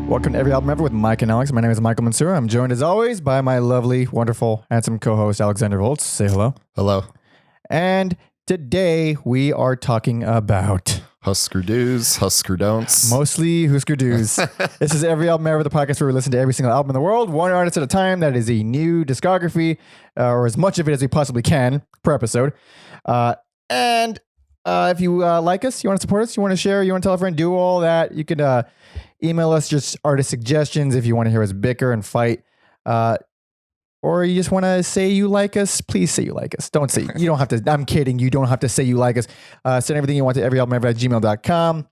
Welcome to Every Album Ever with Mike and Alex. My name is Michael Mansour. I'm joined as always by my lovely, wonderful, handsome co-host Alexander Volts. Say hello. Hello. And today we are talking about Hüsker Dü's, Hüsker Don'ts. mostly Hüsker Dü's. This is Every Album Ever, the podcast where we listen to every single album in the world, one artist at a time. That is a new discography, or as much of it as we possibly can per episode. And if you like us, you want to support us, you want to share, you want to tell a friend, do all that, you can email us just artist suggestions if you want to hear us bicker and fight. Or you just want to say you like us, please say you like us. Don't say, you don't have to, I'm kidding, you don't have to say you like us. Send everything you want to everyalbumever@gmail.com.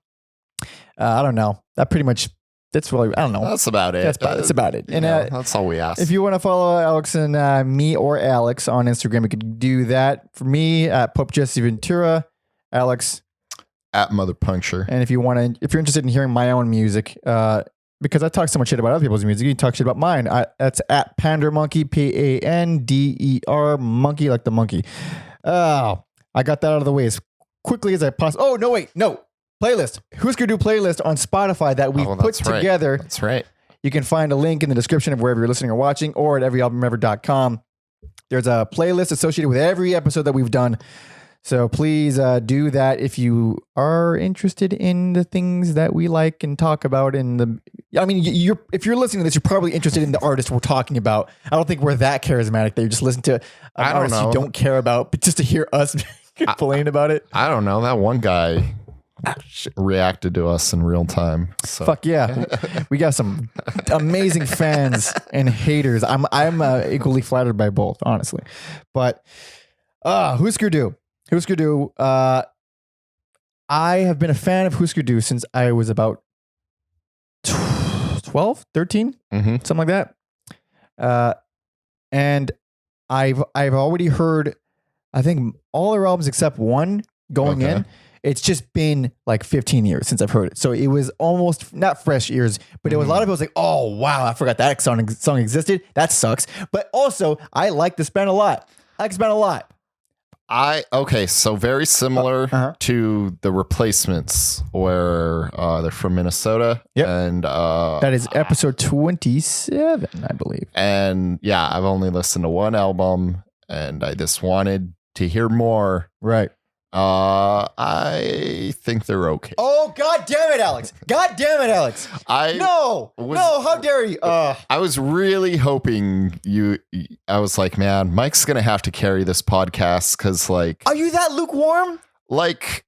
I don't know. That's really, I don't know. That's about it. That's about it. And that's all we ask. if you want to follow Alex and me or Alex on Instagram, you could do that. For me, at Pope Jesse Ventura, Alex. At Mother Puncture. And if you're interested in hearing my own music, because I talk so much shit about other people's music, you can talk shit about mine. That's at Pander Monkey, Pander Monkey, like the monkey. Oh, I got that out of the way as quickly as I possibly. Oh, no, wait, no. Playlist. Hüsker Dü playlist on Spotify that we put together. That's right. You can find a link in the description of wherever you're listening or watching, or at everyalbumever.com. There's a playlist associated with every episode that we've done. So please do that if you are interested in the things that we like and talk about. If you're listening to this, you're probably interested in the artist we're talking about. I don't think we're that charismatic that you just listen to an artist you don't care about, but just to hear us complain about it. I don't know. That one guy reacted to us in real time. So. Fuck yeah. We got some amazing fans and haters. I'm equally flattered by both, honestly. But Hüsker Dü. Hüsker Dü. I have been a fan of Hüsker Dü since I was about 12, 13, something like that. And I've already heard, I think, all their albums except one going in. It's just been like 15 years since I've heard it. So it was almost not fresh ears, but it was a lot of it was like, oh, wow, I forgot that song existed. That sucks. But also, I like this band a lot. So very similar to the Replacements, where they're from Minnesota. Yep. And that is episode 27, I believe. And yeah, I've only listened to one album, and I just wanted to hear more. Right. I think they're okay. Oh, God damn it, Alex. No, how dare you? I was really hoping I was like, man, Mike's going to have to carry this podcast because, like... Are you that lukewarm? Like,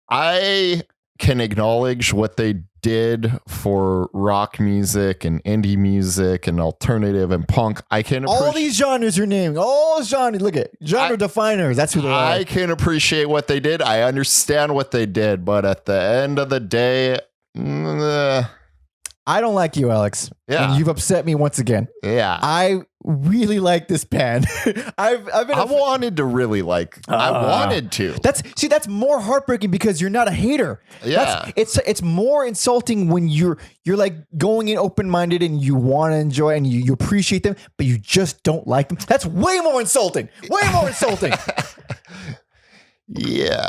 I can acknowledge what they did for rock music and indie music and alternative and punk. I can appreciate all these genres you're naming. All genres. Look at genre definers. That's who they are. I can appreciate what they did. I understand what they did, but at the end of the day, I don't like you, Alex. Yeah, and you've upset me once again. Yeah, I really like this band. I wanted to really like. I wanted to. That's more heartbreaking because you're not a hater. Yeah, it's more insulting when you're like going in open minded and you want to enjoy and you appreciate them, but you just don't like them. That's way more insulting. Yeah,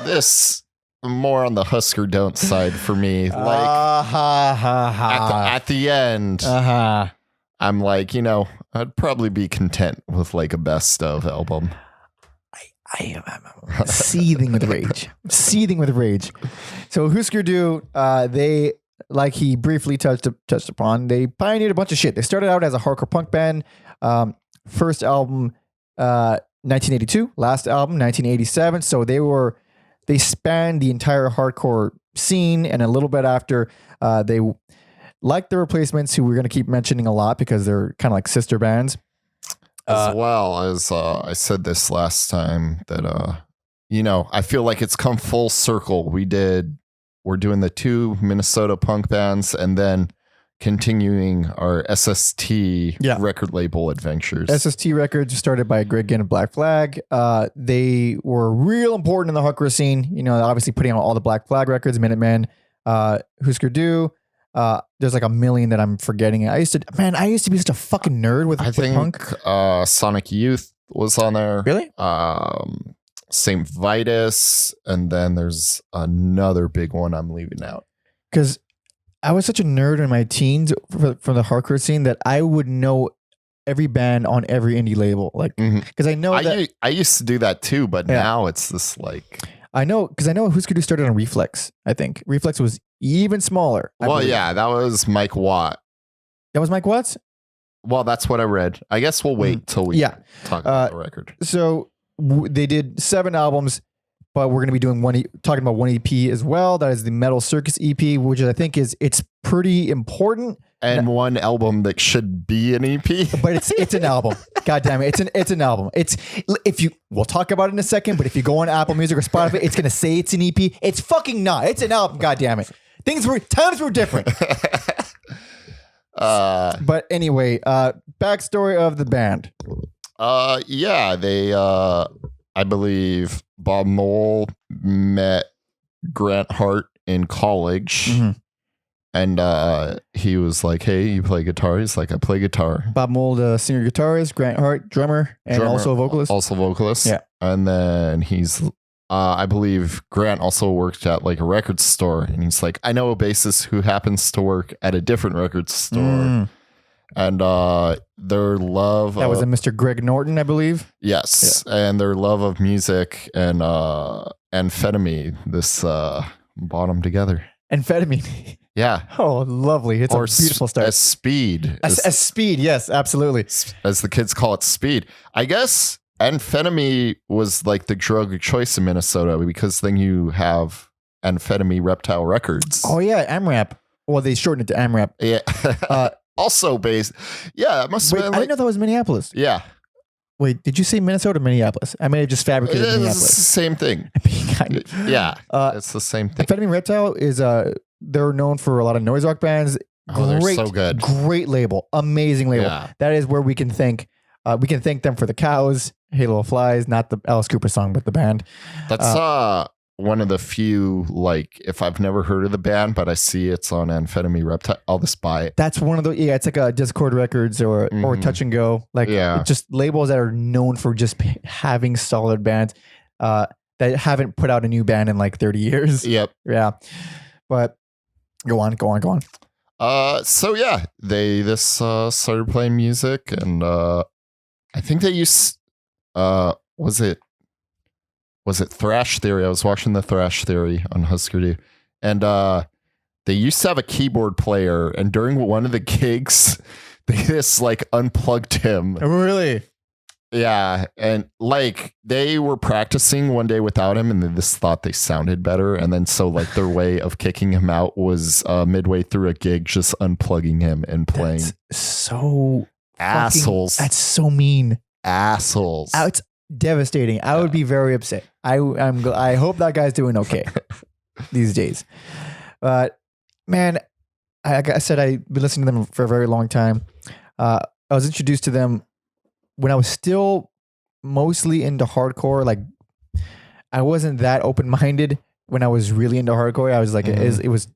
this. More on the Hüsker Don't side for me. Like at the end, I'm like, I'd probably be content with like a best of album. I am seething with rage. So Hüsker Dü, they, like he briefly touched upon, they pioneered a bunch of shit. They started out as a hardcore punk band. First album, 1982. Last album, 1987. So they spanned the entire hardcore scene, and a little bit after, they, like the Replacements, who we're going to keep mentioning a lot because they're kind of like sister bands. As well as I said this last time that, I feel like it's come full circle. We're doing the two Minnesota punk bands and then continuing our SST record label adventures. SST Records started by Greg Ginn of Black Flag. They were real important in the hardcore scene. Obviously putting out all the Black Flag records, Minutemen, Hüsker Dü. There's like a million that I'm forgetting. I used to be such a fucking nerd with punk. Sonic Youth was on there. Really? St. Vitus, and then there's another big one I'm leaving out. Because I was such a nerd in my teens from the hardcore scene that I would know every band on every indie label, like because I know that I used to do that too, but now it's this like I know Hüsker Dü started on Reflex. I think Reflex was even smaller. Well, yeah, that was Mike Watt. That was Mike Watts. Well, that's what I read. I guess we'll wait till we talk about the record. So they did 7 albums, but we're going to be doing talking about one EP as well. That is the Metal Circus EP, which I think it's pretty important. And one album that should be an EP, but it's an album. God damn it, it's an album. We'll talk about it in a second. But if you go on Apple Music or Spotify, it's gonna say it's an EP. It's fucking not. It's an album. God damn it. Times were different. But anyway, backstory of the band. Yeah, they I believe Bob Mole met Grant Hart in college. Mm-hmm. And he was like, "Hey, you play guitar?" He's like, "I play guitar." Bob Mould, singer guitarist, Grant Hart, drummer, and also a vocalist. Also vocalist. Yeah. And then he's, I believe Grant also worked at like a record store, and he's like, "I know a bassist who happens to work at a different record store." And their love that was a Mr. Greg Norton, I believe. Yes, and their love of music and amphetamine. This brought them together. Amphetamine. Yeah. Oh, lovely. It's a beautiful start. As speed. As speed, yes, absolutely. As the kids call it, speed. I guess amphetamine was like the drug of choice in Minnesota because then you have Amphetamine Reptile Records. Oh, yeah, AMRAP. Well, they shortened it to AMRAP. Yeah. Also based. Yeah, it must have been I didn't know that was Minneapolis. Yeah. Wait, did you say Minnesota or Minneapolis? I may have just fabricated Minneapolis. It's the same thing. Yeah, it's the same thing. Amphetamine Reptile is they're known for a lot of noise rock bands. They're so good. Great label. Amazing label. Yeah. That is where we can thank them for the Cows, Halo of Flies, not the Alice Cooper song, but the band. That's one of the few, like, if I've never heard of the band, but I see it's on Amphetamine Reptile, I'll just buy it. That's one of the, it's like a Discord Records or Touch and Go. Like, just labels that are known for just having solid bands that haven't put out a new band in like 30 years. Yep. Yeah. But go on. So yeah, they started playing music, and I think they used was it Thrash Theory? I was watching the Thrash Theory on Hüsker Dü, and they used to have a keyboard player, and during one of the gigs, they just like unplugged him. Really? Yeah, and like they were practicing one day without him, and they just thought they sounded better, and then so like their way of kicking him out was midway through a gig, just unplugging him and playing. That's so assholes. That's so mean. Assholes. It's devastating. I would be very upset. I hope that guy's doing okay these days. But man, like I said, I've been listening to them for a very long time. I was introduced to them when I was still mostly into hardcore. Like, I wasn't that open-minded when I was really into hardcore. I was like, it was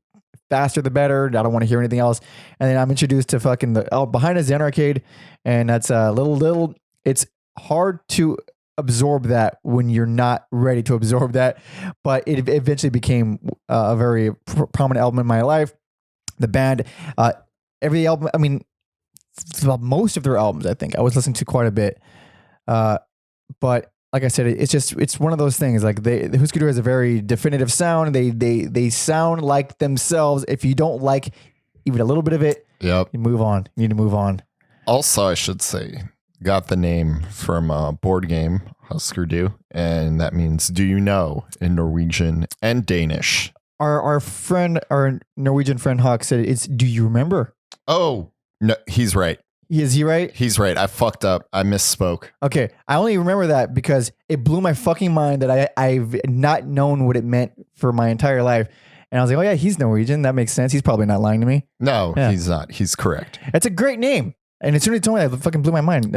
faster the better. I don't want to hear anything else. And then I'm introduced to fucking behind a Zen Arcade, and that's a little. It's hard to absorb that when you're not ready to absorb that, but it eventually became a very prominent album in my life. The band, every album, I mean, most of their albums, I think I was listening to quite a bit. But like I said, it's one of those things. Like the Hüsker Dü has a very definitive sound. They sound like themselves. If you don't like even a little bit of it, you move on. You need to move on. Also, I should say, got the name from a board game, Hüsker Dü, and that means "do you know" in Norwegian and Danish. Our Norwegian friend Hawk said it's "do you remember?" Oh, no, he's right. Is he right? He's right. I fucked up. I misspoke. Okay. I only remember that because it blew my fucking mind that I've not known what it meant for my entire life. And I was like, oh yeah, he's Norwegian. That makes sense. He's probably not lying to me. No, he's not. He's correct. It's a great name. And as soon as you told me that, it fucking blew my mind.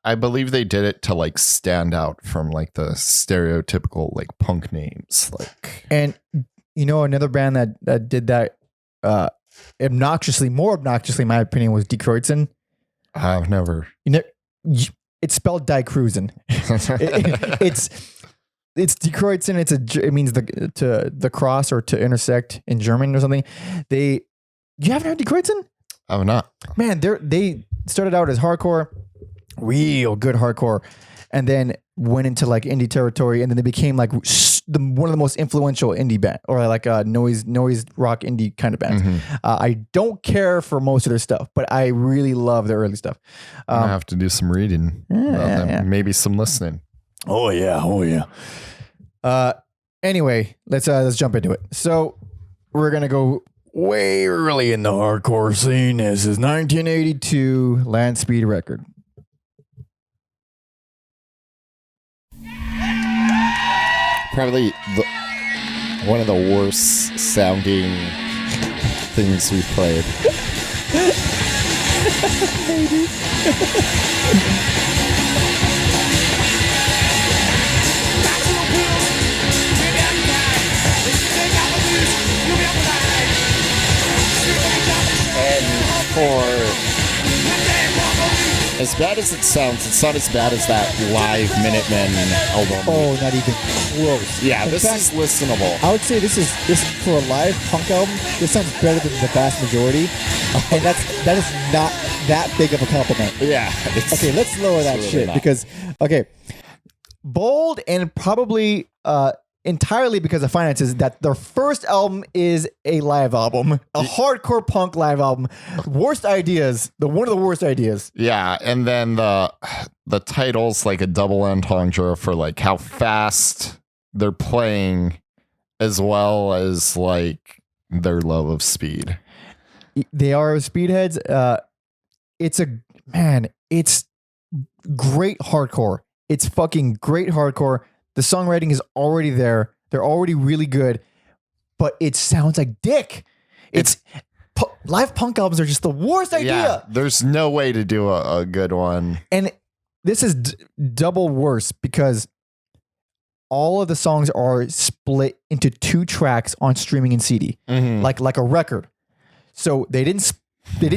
I believe they did it to like stand out from like the stereotypical like punk names. Like, and you know, another band that did that more obnoxiously, in my opinion, was Die Kreuzen. I've never. It's spelled Die Kreuzen. It's Die Kreuzen. It means the cross or to intersect in German or something. You haven't heard Die Kreuzen? Oh, not. Man, they started out as hardcore, real good hardcore, and then went into like indie territory, and then they became like one of the most influential indie band, or like noise rock indie kind of bands. I don't care for most of their stuff, but I really love their early stuff. I have to do some reading about them. Maybe some listening. Oh yeah. Anyway, let's jump into it. So we're gonna go way early in the hardcore scene. This is 1982 Land Speed record. Probably one of the worst sounding things we've played. Maybe. And for as bad as it sounds, it's not as bad as that live Minutemen album. Oh, not even close. Yeah, In this fact, is listenable. I would say this for a live punk album. This sounds better than the vast majority, and that is not that big of a compliment. Yeah. Okay, let's lower that really shit not. because bold and probably entirely because of finances that their first album is a live album, a hardcore punk live album. Worst ideas, one of the worst ideas. Yeah, and then the title's like a double entendre for like how fast they're playing, as well as like their love of speed. They are speedheads. It's great hardcore. It's fucking great hardcore. The songwriting is already there. They're already really good, but it sounds like dick. Live punk albums are just the worst idea. Yeah, there's no way to do a good one. And this is double worse because all of the songs are split into 2 tracks on streaming and CD, like a record. So they didn't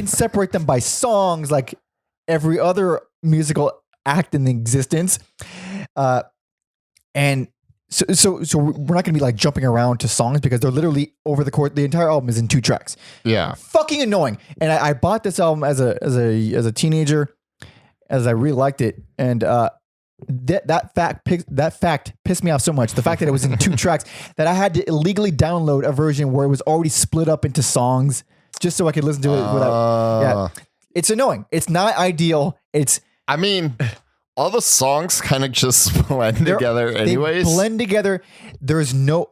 separate them by songs like every other musical act in existence. And so we're not going to be like jumping around to songs because they're literally over the course. The entire album is in 2 tracks. Yeah, fucking annoying. And I bought this album as a teenager, as I really liked it, and that fact pissed me off so much. The fact that it was in 2 tracks that I had to illegally download a version where it was already split up into songs just so I could listen to it without. Yeah, it's annoying. It's not ideal. I mean, all the songs kind of just blend together anyways. They blend together. There's no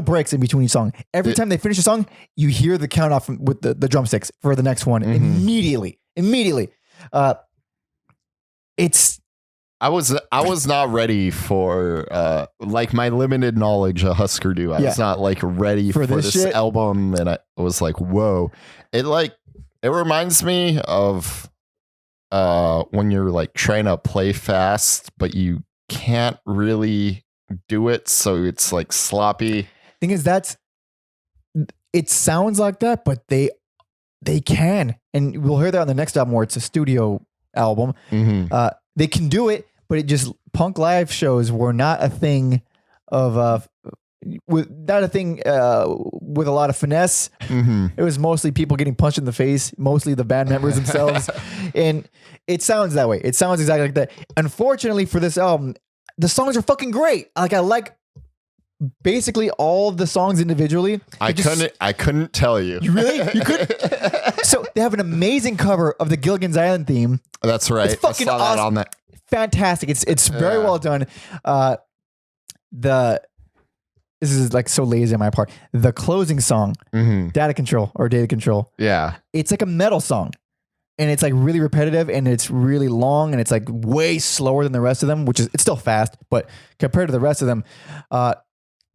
breaks in between each song. Every time they finish a song, you hear the count off with the drumsticks for the next one immediately. I was not ready for like my limited knowledge of Hüsker Dü. I was not like ready for this shit. album, and I was like, whoa. It reminds me of when you're like trying to play fast, but you can't really do it, so it's like sloppy. Thing is, it sounds like that, but they can, and we'll hear that on the next album where it's a studio album. They can do it, but it just punk live shows were not a thing with a lot of finesse. It was mostly people getting punched in the face, mostly the band members themselves. And it sounds that way. It sounds exactly like that. Unfortunately for this album, the songs are fucking great. Like I like basically all of the songs individually. I couldn't tell you. You really? You couldn't? So they have an amazing cover of the Gilligan's Island theme. That's right. It's fucking I saw that awesome. on that. Fantastic. It's very well done. This is like so lazy on my part. The closing song, Data Control. Yeah. It's like a metal song. And it's like really repetitive and it's really long and it's like way slower than the rest of them, it's still fast, but compared to the rest of them, and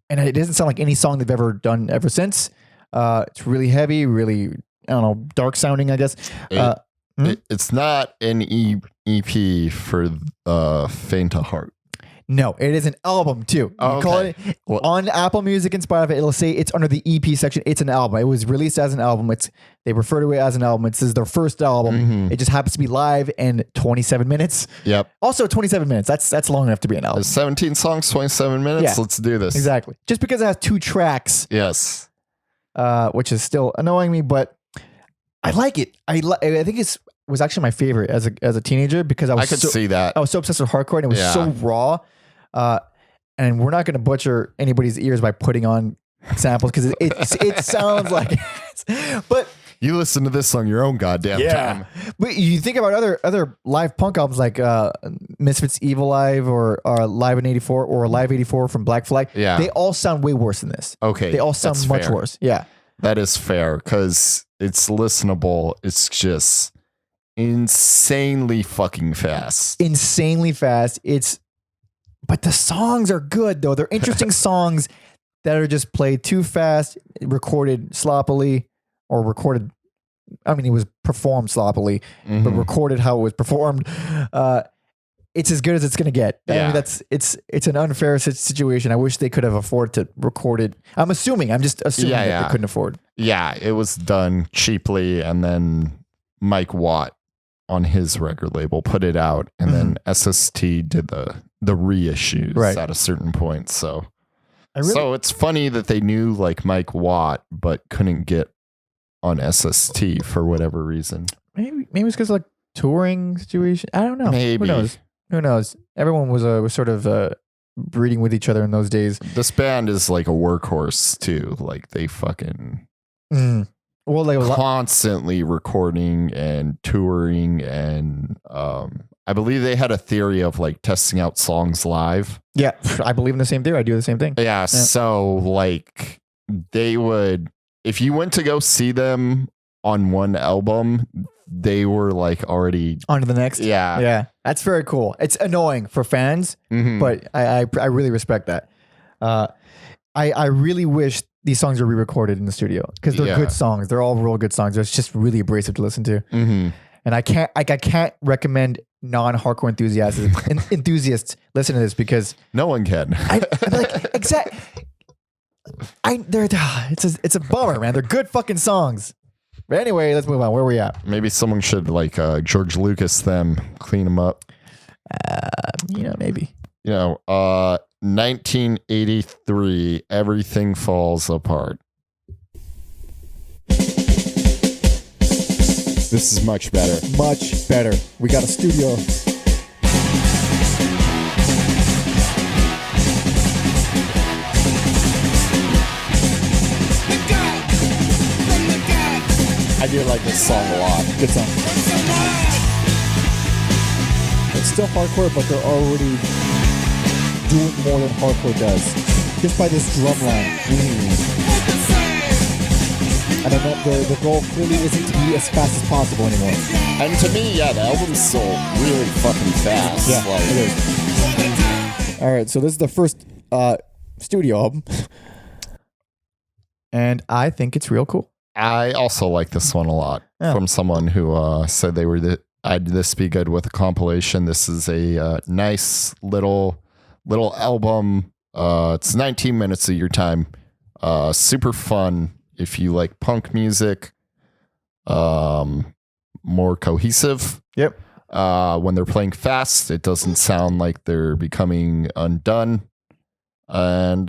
it doesn't sound like any song they've ever done ever since. It's really heavy, really, I don't know, dark sounding, I guess. It's not an EP for faint of heart. No, it is an album too. You call it on Apple Music and Spotify. It'll say it's under the EP section. It's an album. It was released as an album. They refer to it as an album. This is their first album. It just happens to be live and 27 minutes. Yep. Also 27 minutes. That's long enough to be an album. There's 17 songs, 27 minutes. Yeah, let's do this. Exactly. Just because it has 2 tracks. Yes. which is still annoying me, but I like it. I think was actually my favorite as a teenager because I could see that. I was so obsessed with hardcore and it was so raw. And we're not going to butcher anybody's ears by putting on samples because it sounds like it. But you listen to this on your own goddamn time. But you think about other live punk albums like Misfits Evil Live or Live in '84 or Live '84 from Black Flag. Yeah. They all sound way worse than this. Okay. They all sound much worse. Yeah. That is fair because it's listenable. It's just insanely fucking fast. Insanely fast. But the songs are good though. They're interesting songs that are just played too fast, recorded sloppily. Or recorded, I mean, it was performed sloppily, but recorded how it was performed. It's as good as it's going to get. I mean, it's an unfair situation. I wish they could have afforded to record it. I'm just assuming that they couldn't afford. Yeah, it was done cheaply, and then Mike Watt on his record label put it out, and then SST did the reissues at a certain point. So it's funny that they knew like Mike Watt, but couldn't get on SST for whatever reason. Maybe it's because of like touring situation. I don't know. Maybe. Who knows? Everyone was sort of breeding with each other in those days. This band is like a workhorse too. Like they fucking constantly recording and touring, and I believe they had a theory of like testing out songs live. Yeah, I believe in the same theory. I do the same thing. Yeah. So like they would. If you went to go see them on one album, they were like already on to the next. Yeah. Yeah. That's very cool. It's annoying for fans, but I really respect that. I really wish these songs were re-recorded in the studio because they're good songs. They're all real good songs. It's just really abrasive to listen to. And I can't recommend non-hardcore enthusiasts listen to this because no one can. It's a bummer, man. They're good fucking songs. But anyway, let's move on. Where are we at? Maybe someone should like George Lucas them, clean them up. Maybe. 1983, Everything Falls Apart. This is much better. Much better. We got a studio. I do like this song a lot. Good song. It's still hardcore, but they're already doing more than hardcore does. Just by this drum line. And the goal clearly isn't to be as fast as possible anymore. And to me, the album's still really fucking fast. Yeah, it is. All right, so this is the first studio album. And I think it's real cool. I also like this one a lot from someone who said they were I'd this be good with a compilation. This is a nice little album. It's 19 minutes of your time. Super fun if you like punk music. More cohesive. Yep. When they're playing fast, it doesn't sound like they're becoming undone. And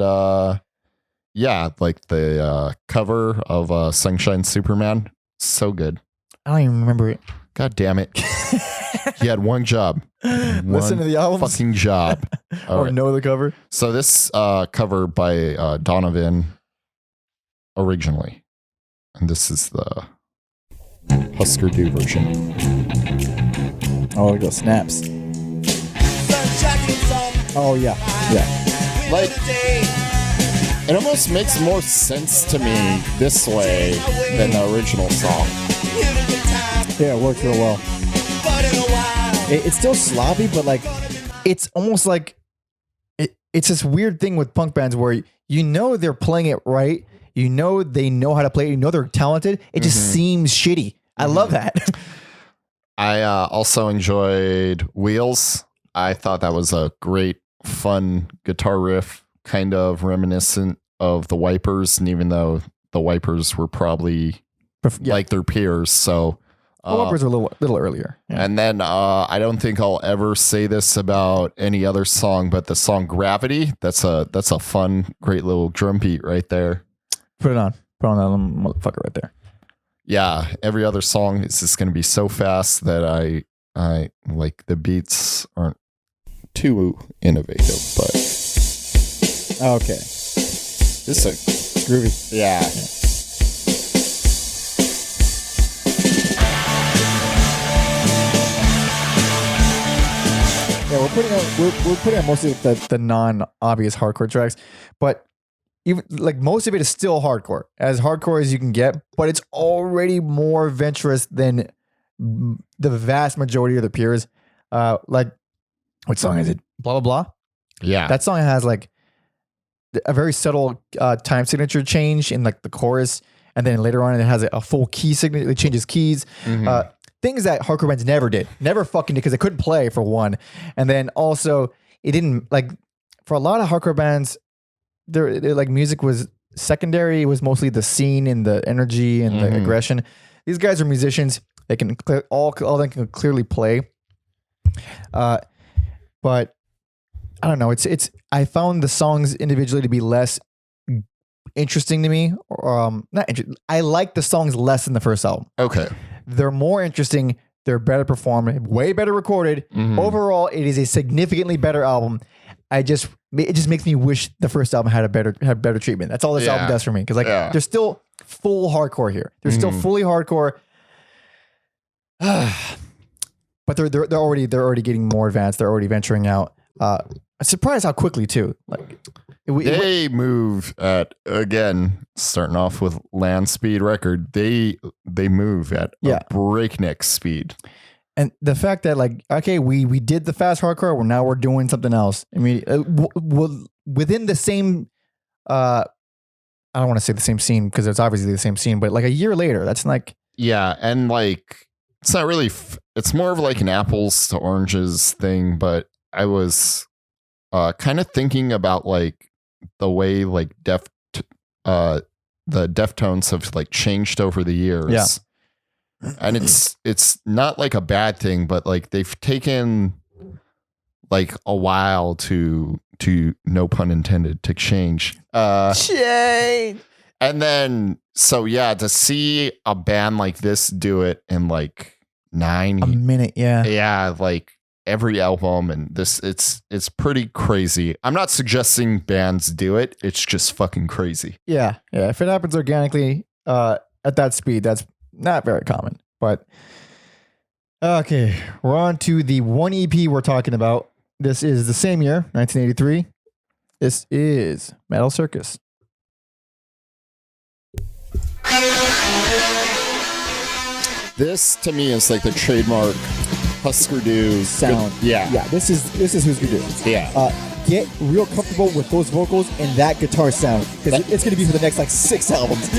like the cover of Sunshine Superman, so good. I don't even remember it. God damn it. He had one job. Listen to the album. Fucking job. Or know the cover. So this cover by Donovan originally. And this is the Hüsker Dü version. Oh, it goes snaps. Oh, yeah. Yeah. Like, it almost makes more sense to me this way than the original song. Yeah, it works real well. It's still sloppy, but like, it's almost like it's this weird thing with punk bands where they're playing it right. They know how to play it. They're talented. It just seems shitty. I love that. I also enjoyed Wheels. I thought that was a great, fun guitar riff, kind of reminiscent of the Wipers, and even though the Wipers were probably like their peers, so the Wipers were a little earlier. Yeah. And then I don't think I'll ever say this about any other song, but the song Gravity, that's a fun, great little drum beat right there. Put it on. Put on that little motherfucker right there. Yeah, every other song is just going to be so fast that I like the beats aren't too innovative, but Okay. this is Groovy. yeah. Yeah, we're putting on mostly the non-obvious hardcore tracks, but even like most of it is still hardcore, as hardcore as you can get, but it's already more adventurous than the vast majority of the peers. Like, what song is it? Blah blah blah. Yeah. That song has like a very subtle time signature change in like the chorus, and then later on it has a full key signature. It changes keys. Things that hardcore bands never fucking did, because they couldn't play for one, and then also it didn't, like, for a lot of hardcore bands, their like music was secondary. It was mostly the scene and the energy and the aggression. These guys are musicians. They can all they can clearly play. But I don't know. It's I found the songs individually to be less interesting to me. I like the songs less than the first album. Okay. They're more interesting. They're better performed, way better recorded. Overall, it is a significantly better album. It just makes me wish the first album had better treatment. That's all this album does for me. Because they're still full hardcore here. They're still fully hardcore. But they're already getting more advanced. They're already venturing out. I'm surprised how quickly too. Like they move at, again, starting off with land speed record. They move at a breakneck speed. And the fact that, like, okay, we did the fast hardcore, now we're doing something else. I mean, within the same, I don't want to say the same scene because it's obviously the same scene, but like a year later, that's like, yeah, and like it's not really. It's more of like an apples to oranges thing. But I was kind of thinking about like the way like the Deftones have like changed over the years. Yeah. And it's not like a bad thing, but like they've taken like a while to no pun intended to change. Shane. And then so yeah, to see a band like this do it in like a minute, yeah, like every album, and this it's pretty crazy. I'm not suggesting bands do it. It's just fucking crazy. Yeah. If it happens organically at that speed, that's not very common. But okay, we're on to the one EP we're talking about. This is the same year, 1983. This is Metal Circus. This to me is like the trademark Hüsker Dü sound. Yeah. This is Hüsker Dü. Yeah. Get real comfortable with those vocals and that guitar sound, because it's going to be for the next like 6 albums.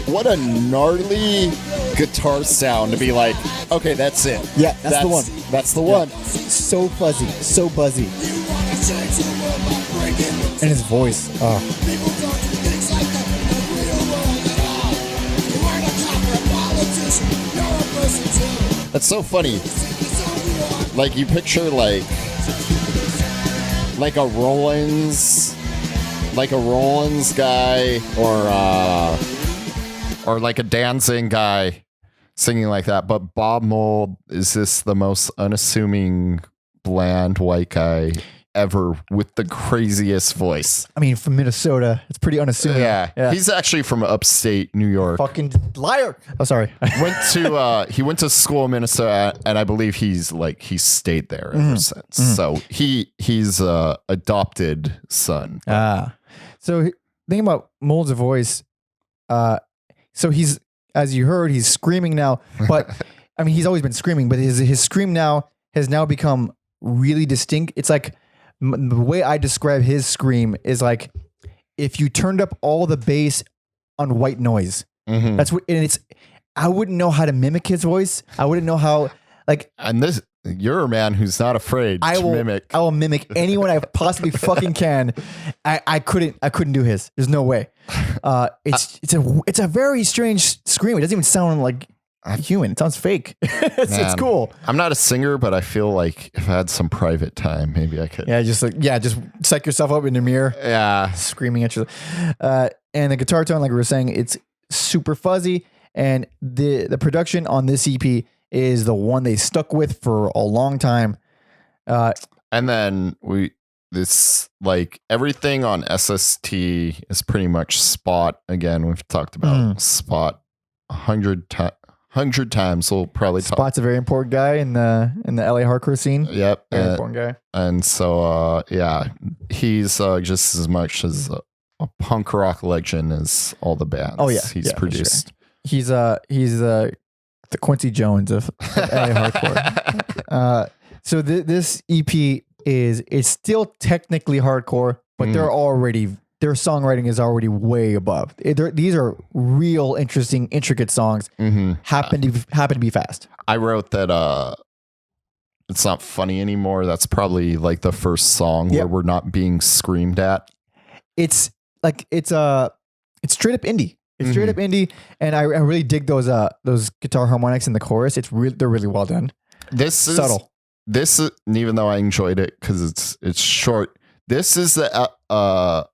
What a gnarly guitar sound to be like, okay, that's it. Yeah, that's the one. That's the one. So fuzzy, so buzzy. And his voice. That's so funny. Like you picture like a Rollins guy or like a dancing guy singing like that. But Bob Mould is just the most unassuming, bland white guy ever with the craziest voice. I mean, from Minnesota, it's pretty unassuming. Yeah. He's actually from upstate New York. Fucking liar. Oh, sorry. He went to school in Minnesota, and I believe he stayed there ever since. So he's a adopted son. So thinking about Mould's voice, so he's, as you heard, he's screaming now, but I mean, he's always been screaming, but his scream now has now become really distinct. It's like, the way I describe his scream is like if you turned up all the bass on white noise. That's what, and it's, I wouldn't know how to mimic his voice. I wouldn't know how, like, and this, you're a man who's not afraid to mimic. I will mimic anyone I possibly fucking can. I couldn't do his. There's no way. It's a very strange scream. It doesn't even sound like human. It sounds fake. It's cool. I'm not a singer, but I feel like if I had some private time, maybe I could. Yeah, just psych yourself up in the mirror. Yeah, screaming at you. And the guitar tone, like we were saying, it's super fuzzy. And the production on this EP is the one they stuck with for a long time. And then like everything on SST is pretty much Spot. Again, we've talked about Spot 100 times. We'll probably talk. Spot's a very important guy in the LA hardcore scene. Yep. Very important guy. And so, he's just as much as a punk rock legend as all the bands he's produced. Sure. He's the Quincy Jones of LA hardcore. So this EP it's still technically hardcore, but their songwriting is already way above. These are real interesting, intricate songs. Happen to be fast. I wrote that it's not funny anymore. That's probably like the first song where we're not being screamed at. It's straight up indie. It's straight up indie, and I really dig those guitar harmonics in the chorus. They're really well done. This is subtle. This is, even though I enjoyed it because it's short. This is the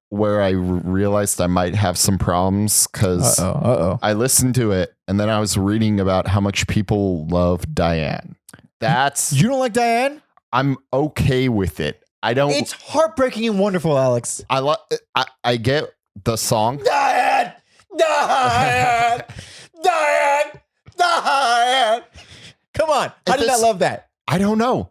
where I realized I might have some problems because I listened to it and then I was reading about how much people love Diane. You don't like Diane? I'm okay with it. I don't. It's heartbreaking and wonderful, Alex. I get the song. Diane. Come on. How did I love that? I don't know.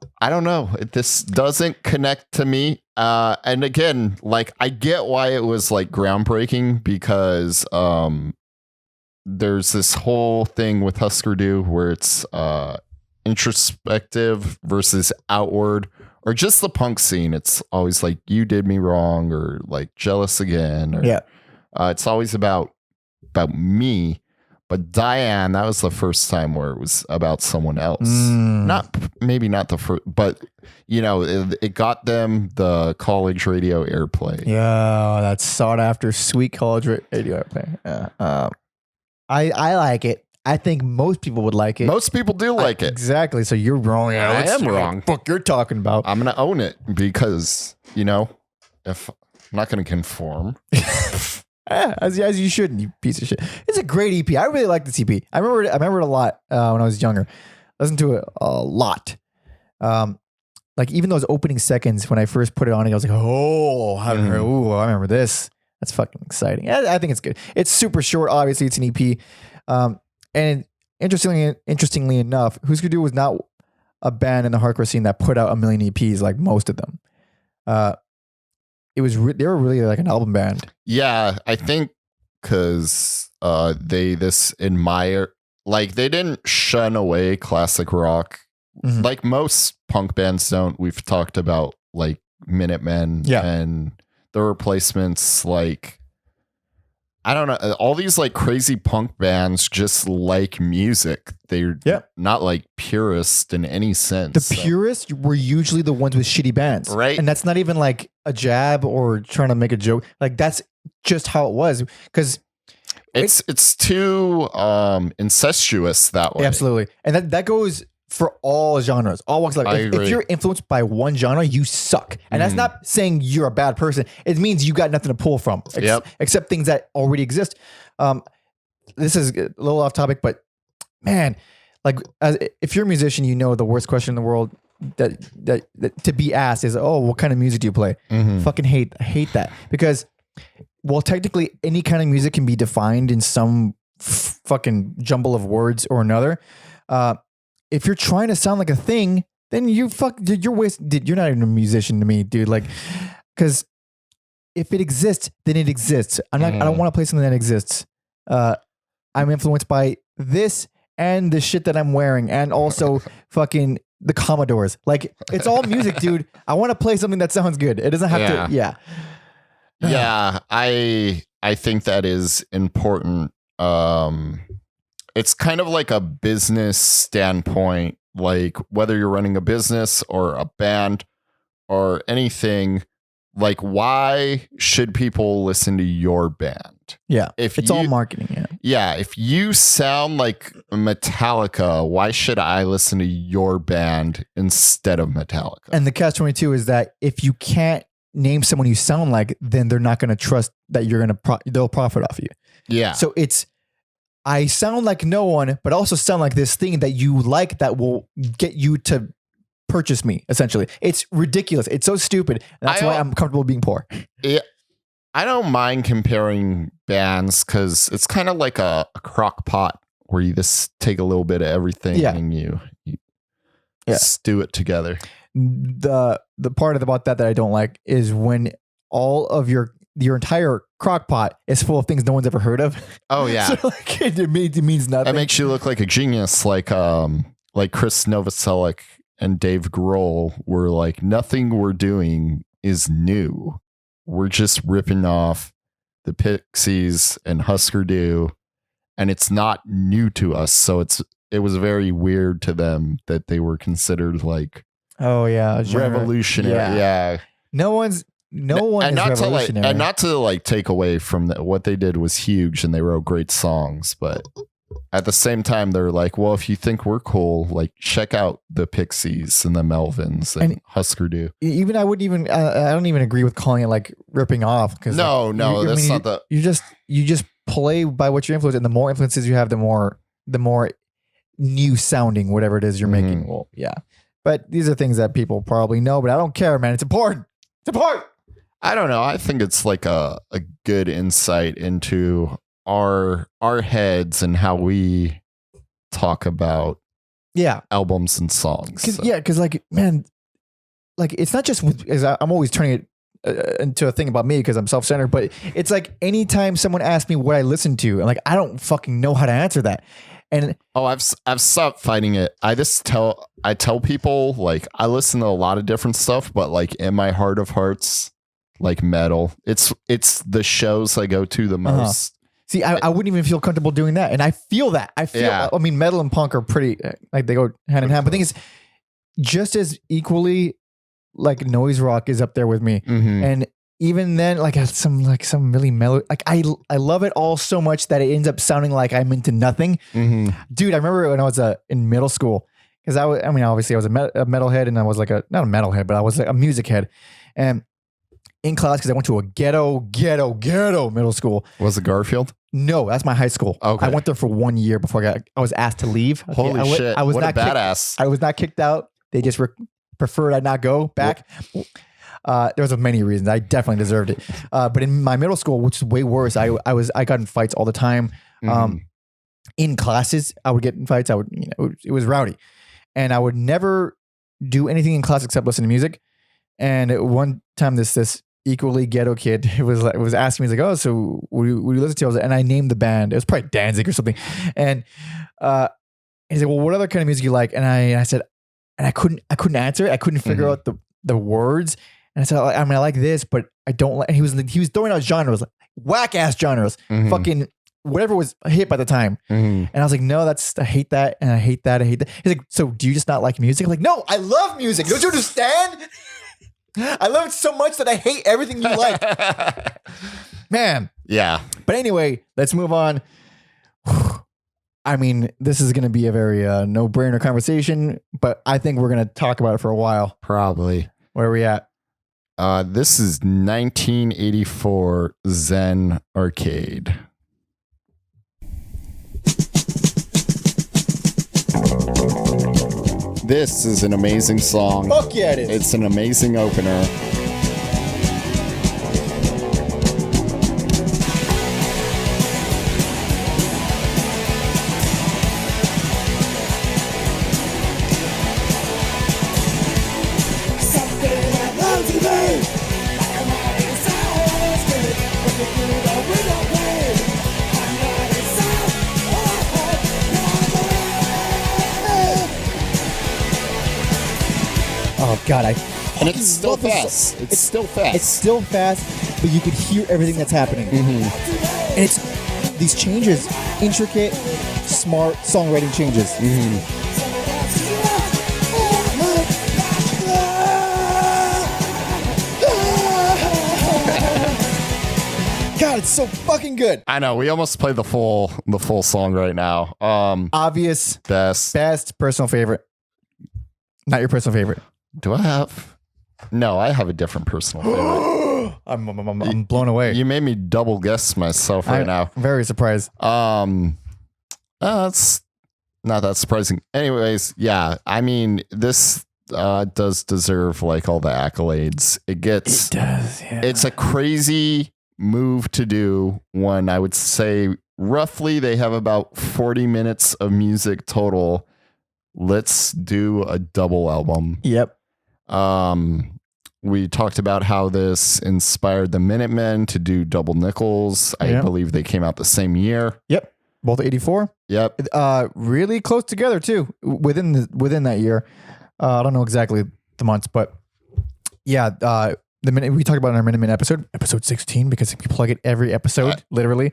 This doesn't connect to me. And again, like I get why it was like groundbreaking because there's this whole thing with Hüsker Dü where it's introspective versus outward, or just the punk scene. It's always like you did me wrong, or like jealous again, or it's always about me. But Diane, that was the first time where it was about someone else. Maybe not the first, but it got them the college radio airplay. Yeah, that's sought after, sweet college radio airplay. I like it. I think most people would like it. Most people do like it. Exactly. So you're wrong. I am wrong. Book you're talking about. I'm gonna own it because if I'm not gonna conform. As you shouldn't, you piece of shit. It's a great EP. I really like this EP. I remember it a lot when I was younger. Listened to it a lot. Like even those opening seconds when I first put it on, I was like, oh, I remember this. That's fucking exciting. I think it's good. It's super short. Obviously, it's an EP. And interestingly enough, Hüsker Dü was not a band in the hardcore scene that put out a million EPs like most of them. They were really like an album band. Yeah, I think because they admire, like they didn't shun away classic rock like most punk bands don't. We've talked about like Minutemen and the Replacements, like I don't know, all these like crazy punk bands just like music. They're not like purists in any sense. The purists were usually the ones with shitty bands. Right. And that's not even like a jab or trying to make a joke. Like that's just how it was. Because it's too incestuous that way. Absolutely. And that goes for all genres, all walks of life. If you're influenced by one genre, you suck. And that's not saying you're a bad person. It means you got nothing to pull from except things that already exist. This is a little off topic, but man, like if you're a musician, the worst question in the world that to be asked is, oh, what kind of music do you play? Fucking hate that, because well, technically any kind of music can be defined in some fucking jumble of words or another. If you're trying to sound like a thing, then you're wasted. You're not even a musician to me, dude. Like, because if it exists, then it exists. I don't want to play something that exists. I'm influenced by this and the shit that I'm wearing, and also fucking the Commodores. Like, it's all music, dude. I want to play something that sounds good. It doesn't have to. Yeah, I think that is important. It's kind of like a business standpoint, like whether you're running a business or a band or anything, like why should people listen to your band? Yeah, it's all marketing. Yeah, if you sound like Metallica, why should I listen to your band instead of Metallica? And the catch-22 is that if you can't name someone you sound like, then they're not going to trust that you're going to, they'll profit off you. Yeah. So it's, I sound like no one, but also sound like this thing that you like that will get you to purchase me, essentially. It's ridiculous. It's so stupid. And that's why I'm comfortable being poor. Yeah. I don't mind comparing bands because it's kind of like a crock pot where you just take a little bit of everything and you stew it together. The part about that I don't like is when all of your entire crock pot is full of things no one's ever heard of. Oh yeah. So like it means nothing. It makes you look like a genius, like Chris Novoselic and Dave Grohl were like, nothing we're doing is new. We're just ripping off the Pixies and Hüsker Dü, and it's not new to us. So it was very weird to them that they were considered like revolutionary. Yeah. No one is revolutionary. And not to like take away from what they did was huge, and they wrote great songs, but at the same time, they're like, well, if you think we're cool, like check out the Pixies and the Melvins and Hüsker Dü. Even I don't even agree with calling it like ripping off. Because that's not the. You just play by what you're influenced, and the more influences you have, the more new sounding whatever it is you're making. Well, yeah, but these are things that people probably know, but I don't care, man. It's important. It's important. I don't know. I think it's like a good insight into our heads and how we talk about albums and songs. Because like, man, like it's not just I'm always turning it into a thing about me because I'm self-centered, but it's like anytime someone asks me what I listen to, and like I don't fucking know how to answer that. And I've stopped fighting it. I tell people like I listen to a lot of different stuff, but like in my heart of hearts, like metal. It's the shows I go to the most. See, I wouldn't even feel comfortable doing that. And I feel that. I mean, metal and punk are pretty, like they go hand in hand. But the thing is, just as equally, like noise rock is up there with me. Mm-hmm. And even then, like some really mellow, like I love it all so much that it ends up sounding like I'm into nothing. Mm-hmm. Dude, I remember when I was in middle school, because obviously I was a metalhead, and I was like not a metalhead, but I was like a music head. And in class, because I went to a ghetto middle school. Was it Garfield? No, that's my high school. Okay. I went there for 1 year before I was asked to leave. Okay, Holy shit. I was what not a badass. I was not kicked out. They just preferred I not go back. There was many reasons. I definitely deserved it. But in my middle school, which is way worse, I got in fights all the time. In classes, I would get in fights. It was rowdy. And I would never do anything in class except listen to music. And one time this equally ghetto kid was asking me, he's like, oh, so what do you listen to? And I named the band. It was probably Danzig or something. And he's like, well, what other kind of music you like? And I said, and I couldn't answer it. I couldn't figure out the words. And I said, I mean, I like this, but I don't like. And he was throwing out genres, like whack ass genres, fucking whatever was hit by the time. And I was like, no, I hate that, and I hate that. He's like, so do you just not like music? I'm like, no, I love music. Don't you understand? I love it so much that I hate everything you like. Man. Yeah. But anyway, let's move on. I mean, this is going to be a very no-brainer conversation, but I think we're going to talk about it for a while. Probably. Where are we at? This is 1984 Zen Arcade. This is an amazing song. Fuck yeah, it is. It's an amazing opener. Oh God, and it's still fast. It's still fast. It's still fast, but you could hear everything that's happening. And it's these changes, intricate, smart songwriting changes. God, it's so fucking good. I know. We almost played the full song right now. Obvious. Best. Personal favorite. Not your personal favorite. Do I have? No, I have a different personal favorite. I'm blown away. You made me double guess myself right now. I'm very surprised. That's not that surprising. Anyways, yeah, I mean, this does deserve like all the accolades. It does, yeah. It's a crazy move to do one. I would say roughly they have about 40 minutes of music total. Let's do a double album. Yep. We talked about how this inspired the Minutemen to do Double Nickels. I believe they came out the same year. Yep. Both 84. Yep. Really close together too within that year. I don't know exactly the months, but yeah, the minute we talked about in our Minutemen episode 16, because we plug it every episode, literally.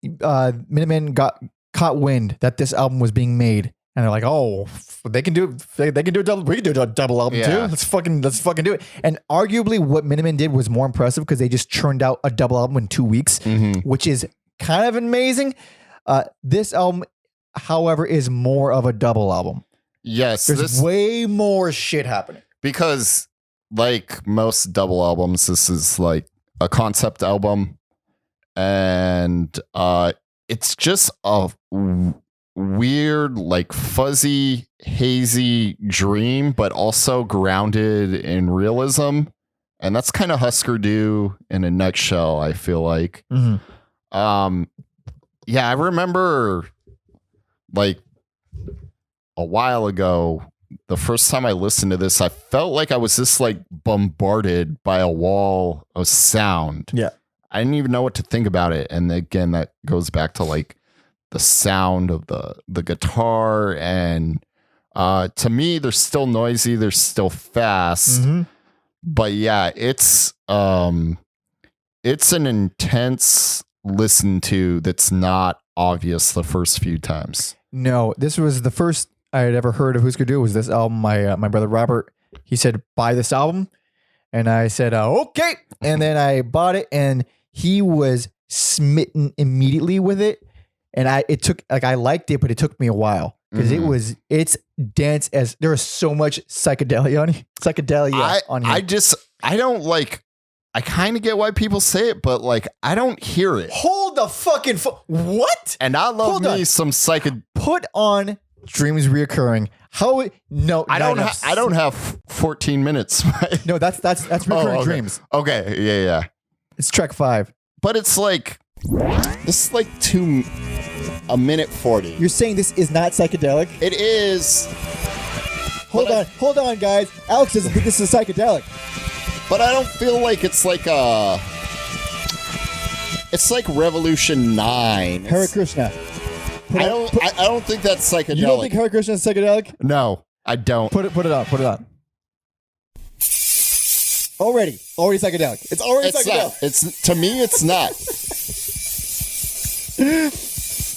Minutemen caught wind that this album was being made, and they're like, "Oh, they can do it. They can do a double. We can do a double album too. Let's fucking do it." And arguably, what Minutemen did was more impressive because they just churned out a double album in 2 weeks, which is kind of amazing. This album, however, is more of a double album. Yes, there's way more shit happening. Because, like most double albums, this is like a concept album, and it's just a weird, like fuzzy, hazy dream, but also grounded in realism, and that's kind of Hüsker Dü in a nutshell. I feel like, yeah, I remember like a while ago, the first time I listened to this, I felt like I was just like bombarded by a wall of sound. Yeah. I didn't even know what to think about it. And again, that goes back to like the sound of the guitar. And to me, they're still noisy. They're still fast. But yeah, it's an intense listen to that's not obvious the first few times. No, this was the first I had ever heard of Hüsker Dü. Was this album? My brother Robert, he said, buy this album, and I said okay, and then I bought it, and he was smitten immediately with it, and I liked it, but it took me a while because it's dense as there is so much psychedelia on here. I don't like. I kind of get why people say it, but like I don't hear it. Hold the fucking what? And I love some psychedelic. Put on Dreams Reoccurring. I don't have 14 minutes. No, that's Reoccurring Dreams. Okay, yeah. It's track 5. But it's like this is like 1 minute 40. You're saying this is not psychedelic? It is. Hold on, guys. Alex doesn't think this is psychedelic. But I don't feel like it's like it's like Revolution 9. Hare Krishna. I don't think that's psychedelic. You don't think Hare Krishna is psychedelic? No, I don't. Put it on. Already psychedelic. It's already psychedelic. Not. It's to me, it's not.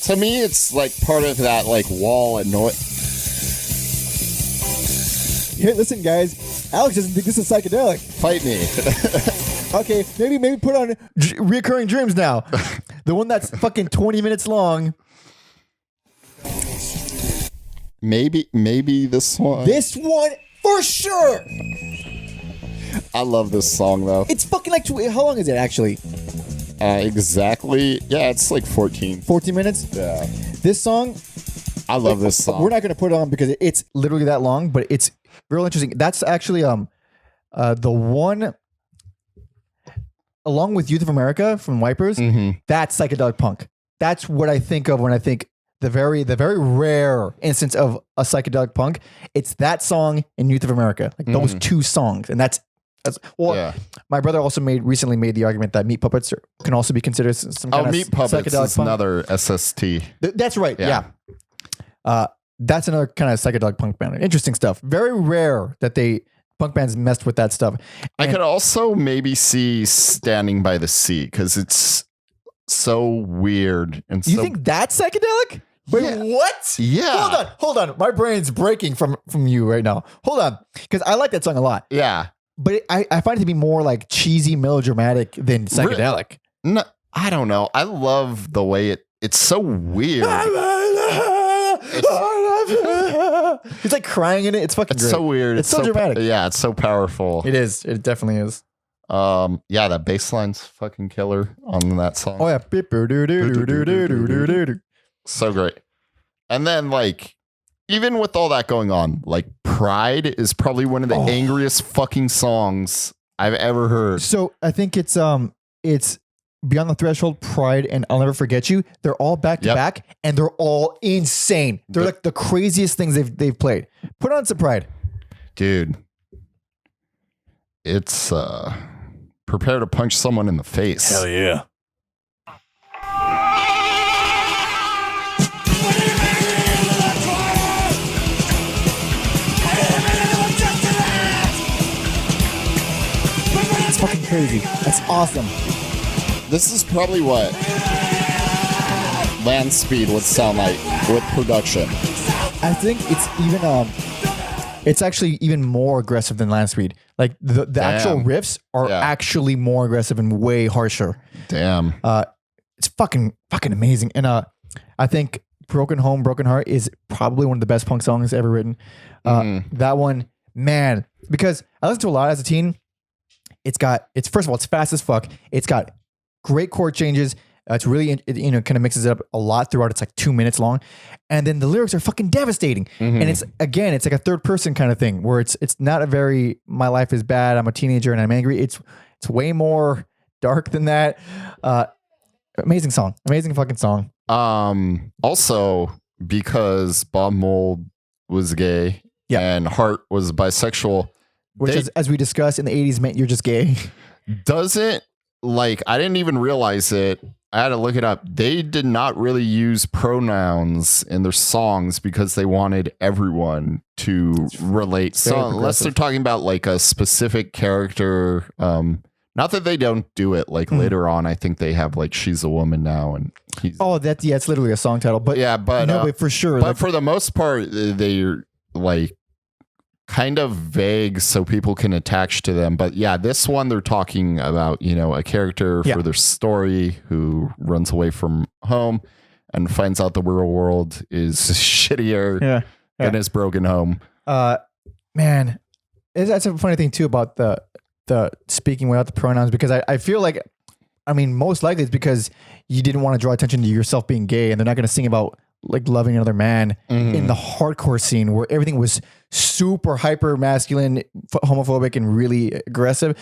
To me, it's like part of that like wall and noise. Here, listen, guys. Alex doesn't think this is psychedelic. Fight me. Okay, maybe put on Reoccurring Dreams now. The one that's fucking 20 minutes long. Maybe this one. This one for sure. I love this song though. It's fucking like how long is it actually? Exactly. Yeah, it's like 14 minutes. Yeah. This song. I love this song. We're not going to put it on because it's literally that long, but it's real interesting. That's actually the one along with Youth of America from Wipers. That's psychedelic punk. That's what I think of when I think the very rare instance of a psychedelic punk. It's that song and Youth of America, like those two songs, and that's my brother also recently made the argument that Meat Puppets can also be considered some kind of Meat Puppets psychedelic is punk. Another SST. That's right. Yeah. That's another kind of psychedelic punk band. Interesting stuff. Very rare that punk bands messed with that stuff. I could also maybe see Standing by the Sea because it's so weird. And you think that's psychedelic? Wait, what? Yeah. Hold on. My brain's breaking from you right now. Hold on. Because I like that song a lot. Yeah. But I find it to be more like cheesy, melodramatic than psychedelic. No, I don't know. I love the way it's so weird. love. He's like crying in it. It's fucking It's great. so weird. It's so dramatic. Yeah, it's so powerful. It is. It definitely is. Yeah, that bass line's fucking killer on that song. Oh yeah. So great. And then like, even with all that going on, like Pride is probably one of the angriest fucking songs I've ever heard. So I think it's Beyond the Threshold, Pride, and I'll Never Forget You. They're all back to back, and they're all insane. They're like the craziest things they've played. Put on some Pride, dude. It's prepare to punch someone in the face. Hell yeah. It's fucking crazy. That's awesome. This is probably what Land Speed would sound like with production. I think it's even it's actually even more aggressive than Land Speed. Like the actual riffs are actually more aggressive and way harsher. Damn. It's fucking amazing. And I think Broken Home, Broken Heart is probably one of the best punk songs ever written. That one, man, because I listened to a lot as a teen. It's first of all, it's fast as fuck. It's got great chord changes. It's really, kind of mixes it up a lot throughout. It's like 2 minutes long. And then the lyrics are fucking devastating. And it's like a third person kind of thing where it's not a very, my life is bad, I'm a teenager and I'm angry. It's way more dark than that. Amazing song. Amazing fucking song. Also, because Bob Mould was gay and Hart was bisexual. Which, as we discussed in the 80s, meant you're just gay. Doesn't, like, I didn't even realize it. I had to look it up. They did not really use pronouns in their songs because they wanted everyone to relate. So unless they're talking about like a specific character, not that they don't do it. Like later on, I think they have like She's a Woman Now, and he's it's literally a song title. But but for sure. But for the most part, they're like kind of vague so people can attach to them. But yeah, this one they're talking about, a character for their story who runs away from home and finds out the real world is shittier than his broken home. Man, that's a funny thing too about the speaking without the pronouns, because I feel like, most likely it's because you didn't want to draw attention to yourself being gay, and they're not going to sing about like loving another man in the hardcore scene where everything was super hyper masculine, homophobic, and really aggressive.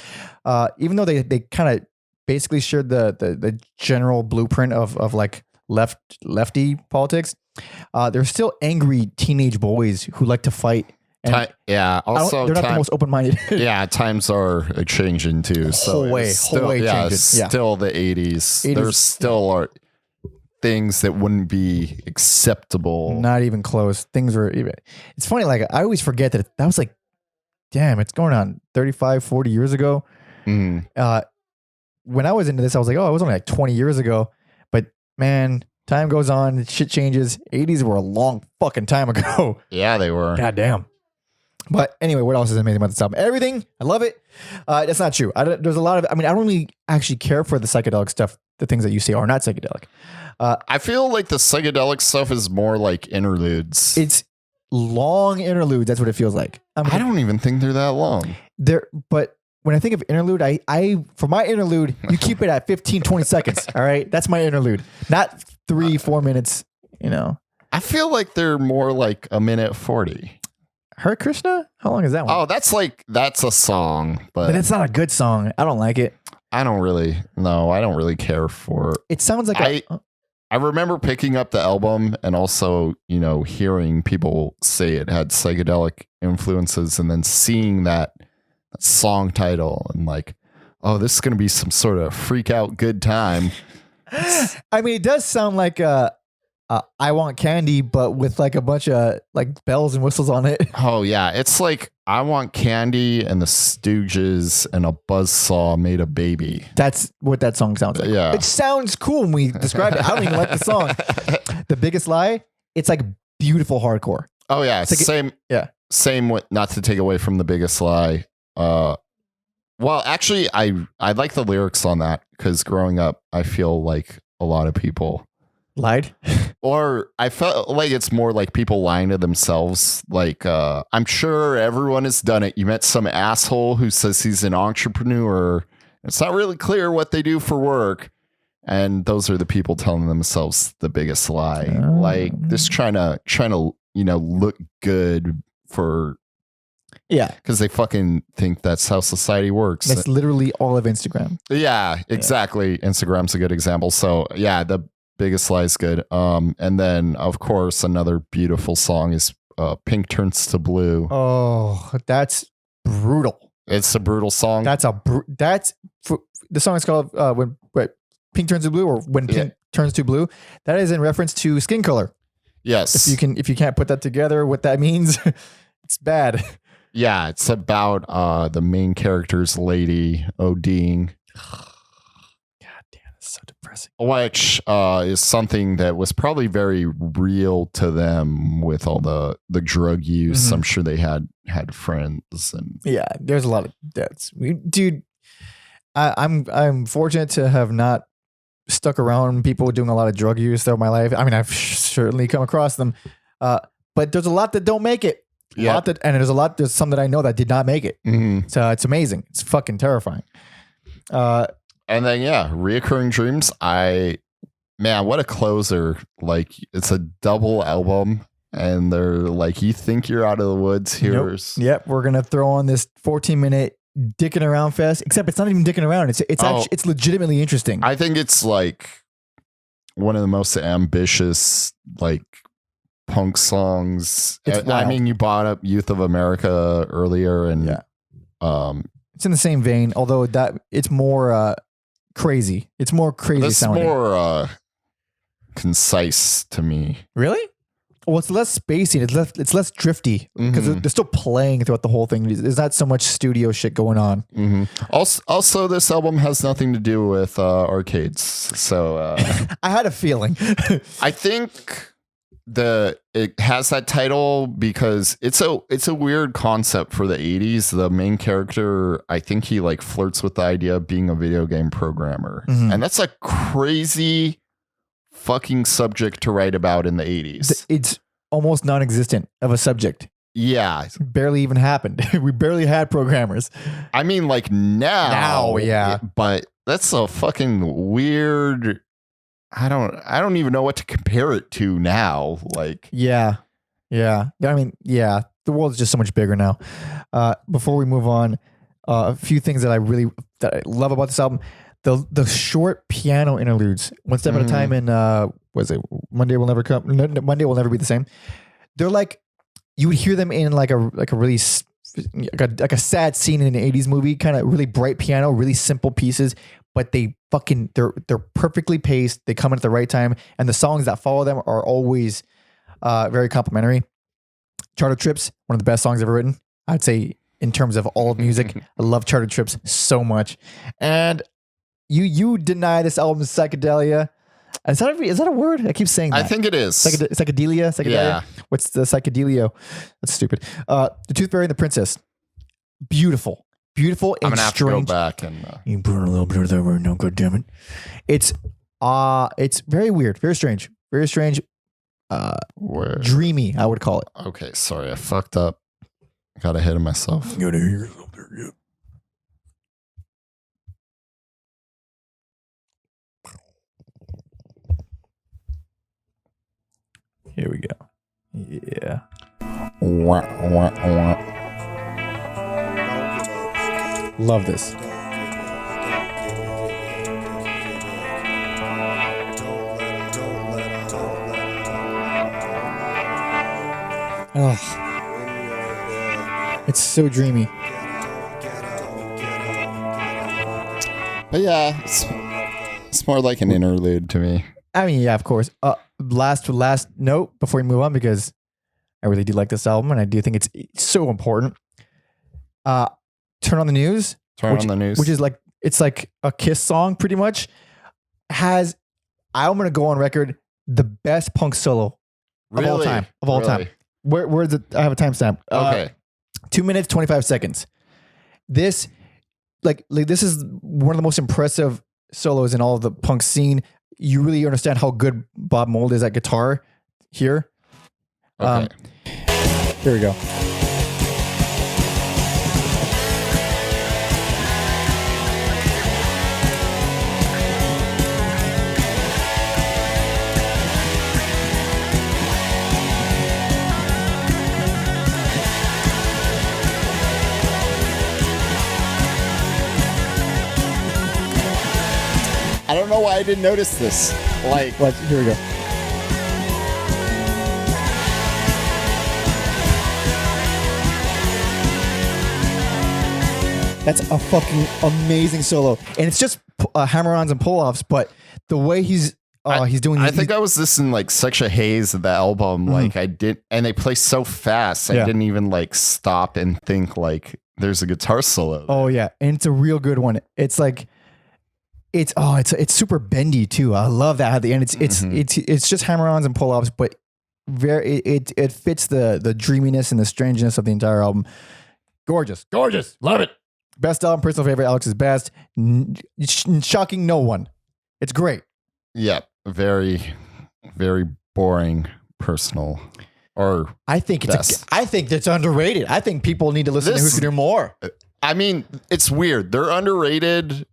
Even though they kind of basically shared the general blueprint of like lefty politics, they're still angry teenage boys who like to fight. And also they're not the most open-minded. Times are changing too. So whole way changing. Still the 80s. There still are things that wouldn't be acceptable. Not even close. Things were even. It's funny, like I always forget that was like, damn, it's going on 35, 40 years ago. When I was into this, I was like, oh, it was only like 20 years ago. But man, time goes on, shit changes. 80s were a long fucking time ago. Yeah, they were. God damn. But anyway, what else is amazing about this album? Everything. I love it. That's not true. There's a lot of, I don't really actually care for the psychedelic stuff. The things that you say are not psychedelic. I feel like the psychedelic stuff is more like interludes. It's long interludes. That's what it feels like. I don't even think they're that long. But when I think of interlude, I for my interlude, you keep it at 15, 20 seconds. All right. That's my interlude. Not 3-4 minutes, I feel like they're more like a minute 40. Hare Krishna? How long is that one? Oh, that's a song, but it's not a good song. I don't like it. I don't really care for it. It sounds like I remember picking up the album and also, hearing people say it had psychedelic influences, and then seeing that song title and like, oh, this is going to be some sort of freak out good time. It does sound like I Want Candy, but with like a bunch of like bells and whistles on it. Oh yeah, it's like I Want Candy and the Stooges and a buzzsaw made a baby. That's what that song sounds like. Yeah, it sounds cool when we describe it. I don't even like the song. The Biggest Lie. It's like beautiful hardcore. Oh yeah, it's like same with, not to take away from The Biggest Lie. Well, actually, I like the lyrics on that because growing up, I feel like a lot of people Lied? Or I felt like it's more like people lying to themselves. Like, I'm sure everyone has done it. You met some asshole who says he's an entrepreneur. It's not really clear what they do for work. And those are the people telling themselves the biggest lie. Like, just trying to, look good for. Yeah. Because they fucking think that's how society works. That's literally all of Instagram. Yeah, exactly. Yeah. Instagram's a good example. So, yeah, the biggest lie is good. And then, of course, another beautiful song is Pink Turns to Blue. Oh, that's brutal. It's a brutal song. The song is called when Pink Turns to Blue, or When Pink Turns to Blue. That is in reference to skin color. Yes. If you can't put that together, what that means, it's bad. Yeah, it's about the main character's lady ODing. God damn, it's so depressing. Which is something that was probably very real to them with all the drug use. Mm-hmm. I'm sure they had friends and yeah, there's a lot of deaths. Dude, I'm fortunate to have not stuck around people doing a lot of drug use throughout my life. I mean, I've certainly come across them, but there's a lot that don't make it. Yeah, there's some that I know that did not make it. Mm-hmm. So it's amazing. It's fucking terrifying. And then reoccurring dreams. What a closer! Like, it's a double album, and they're like, you think you're out of the woods. Here's Yep, we're gonna throw on this 14-minute dicking around fest. Except it's not even dicking around. It's legitimately interesting. I think it's like one of the most ambitious like punk songs. I mean, you brought up Youth of America earlier, and it's in the same vein, although it's more crazy. It's more crazy sounding. It's more concise to me. Really? Well, it's less spacey. It's less drifty because they're still playing throughout the whole thing. There's not so much studio shit going on. Mm-hmm. Also, this album has nothing to do with arcades. So I had a feeling. I think it has that title because it's a weird concept for the 80s. The main character, I think he like flirts with the idea of being a video game programmer. Mm-hmm. And that's a crazy fucking subject to write about in the 80s. It's almost non-existent of a subject. Yeah. It barely even happened. We barely had programmers. I mean, like now, yeah. But that's a fucking weird. I don't even know what to compare it to now. Like, yeah. I mean, yeah, the world is just so much bigger now. Before we move on, a few things that I love about this album. The short piano interludes, one step at a time, and Monday Will Never Come. Monday Will Never Be the Same. They're like, you would hear them in like a really like a sad scene in an 80s movie, kind of really bright piano, really simple pieces, but they're perfectly paced. They come in at the right time, and the songs that follow them are always very complimentary. Charter Trips, one of the best songs ever written, I'd say, in terms of all of music. I love Charter Trips so much. And you deny this album psychedelia. Is that a word? I keep saying that. I think it is. Psychedelia? Yeah. What's the psychedelio? That's stupid. The Tooth Fairy and the Princess. Beautiful and strange. I'm gonna have to go back and you put a little bit of that word. No, God damn it. It's very weird, very strange, dreamy, I would call it. Okay, sorry, I fucked up. Got ahead of myself. You gotta hear yourself there, yeah. Here we go. Yeah. Love this. Oh, it's so dreamy. But yeah, it's more like an interlude to me. I mean, yeah, of course. Last note before we move on, because I really do like this album and I do think it's so important. Turn on the News. Which is like, it's like a Kiss song pretty much. I'm going to go on record, the best punk solo of all time. Where is it? I have a timestamp. Okay. 2 minutes, 25 seconds. This is one of the most impressive solos in all of the punk scene. you really understand how good Bob Mould is at guitar here. Okay. Here we go. I don't know why I didn't notice this. Like, What? Here we go. That's a fucking amazing solo, and it's just hammer-ons and pull-offs. But the way he's doing, I think I was listening like such a haze of the album. Like I did, and they play so fast. I didn't even like stop and think like there's a guitar solo. Oh yeah, and it's a real good one. It's like it's super bendy too. I love that at the end. It's just hammer-ons and pull-offs, but it fits the dreaminess and the strangeness of the entire album. Gorgeous, love it. Best album, personal favorite. Alex is best. Shocking no one. It's great. Yeah, very, very boring personal. Or I think it's underrated. I think people need to listen to Hüsker Dü more. I mean, it's weird. They're underrated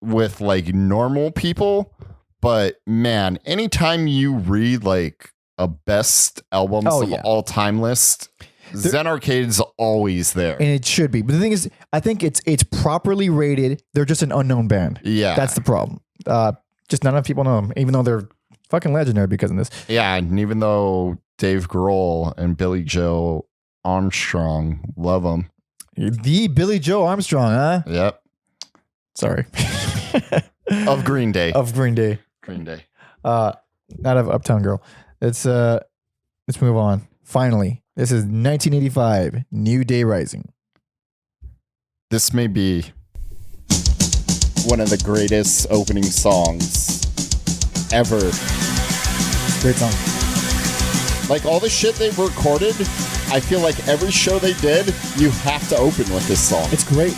with like normal people, but man, anytime you read like a best albums of all time list, Zen Arcade's always there. And it should be. But the thing is, I think it's properly rated. They're just an unknown band. Yeah. That's the problem. Just not enough people know them, even though they're fucking legendary because of this. Yeah, and even though Dave Grohl and Billy Joe Armstrong love them. The Billy Joe Armstrong, huh? Yep. Sorry. Of Green Day. Green Day. Not of Uptown Girl. Let's move on. Finally, this is 1985, New Day Rising. This may be one of the greatest opening songs ever. Great song. Like all the shit they've recorded, I feel like every show they did, you have to open with this song. It's great.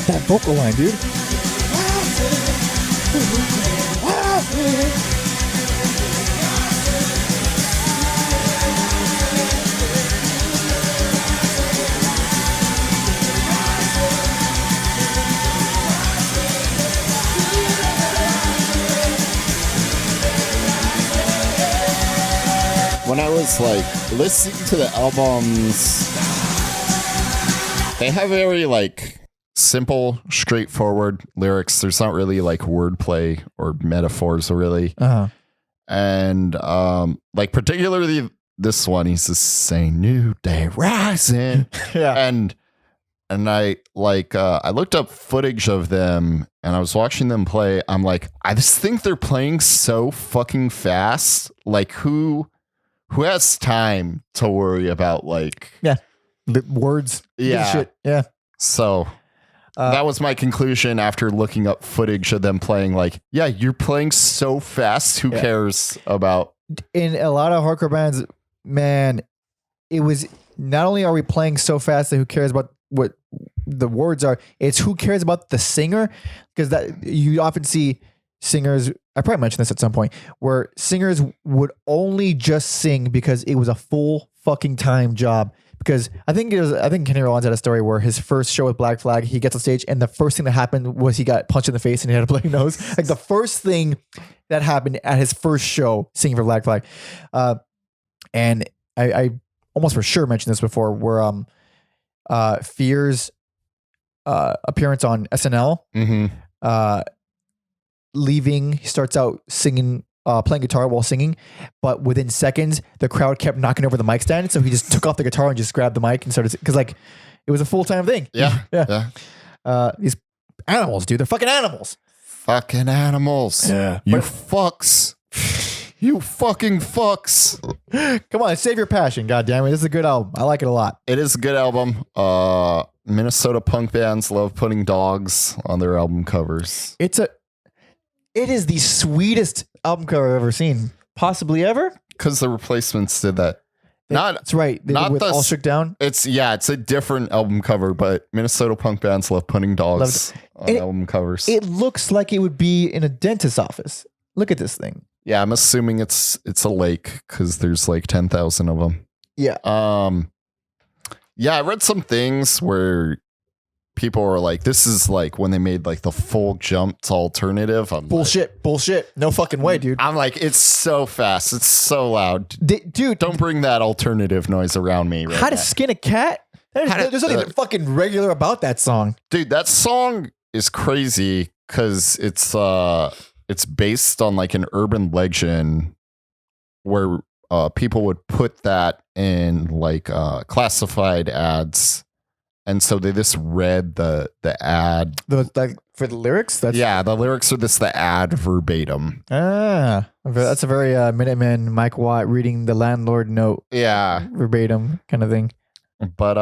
That vocal line, dude. When I was like listening to the albums, they have very like simple, straightforward lyrics. There's not really like wordplay or metaphors really. And like particularly this one, he's just saying New Day Rising. Yeah. And I like I looked up footage of them and I was watching them play. I'm like, I just think they're playing so fucking fast. Like who has time to worry about like the words? Shit. Yeah. So that was my conclusion after looking up footage of them playing. Like, yeah, you're playing so fast. Who cares about? In a lot of hardcore bands, man, it was not only are we playing so fast that who cares about what the words are, it's who cares about the singer, because that you often see singers, I probably mentioned this at some point, where singers would only just sing because it was a full fucking time job. Because I think Kenny Rollins had a story where his first show with Black Flag, he gets on stage and the first thing that happened was he got punched in the face and he had a bloody nose. Like the first thing that happened at his first show singing for Black Flag. And I almost for sure mentioned this before, where Fear's appearance on SNL, leaving, he starts out singing, playing guitar while singing, but within seconds the crowd kept knocking over the mic stand, so he just took off the guitar and just grabbed the mic and started, because like it was a full-time thing. Yeah. These animals, dude, they're fucking animals. Yeah, you fucks. You fucking fucks. Come on, save your passion, goddammit. This is a good album. I like it a lot. It is a good album. Minnesota punk bands love putting dogs on their album covers. It is the sweetest album cover I've ever seen, possibly ever. Because the Replacements did that That's right. They not did with the All Shook Down. It's a different album cover, but Minnesota punk bands love putting dogs on album covers. It looks like it would be in a dentist's office. Look at this thing. Yeah, I'm assuming it's a lake because there's like 10,000 of them. Yeah. Yeah, I read some things where people were like, this is like when they made like the full jump to alternative. Bullshit. No fucking way, dude. I'm like, it's so fast. It's so loud. Dude, don't bring that alternative noise around me. Right How to Skin a Cat? There's nothing fucking regular about that song. Dude, that song is crazy because it's based on like an urban legend where people would put that in like classified ads. And so they just read the ad. For the lyrics? The lyrics are the ad verbatim. That's a very Minuteman Mike Watt reading the landlord note. Yeah. Verbatim kind of thing. But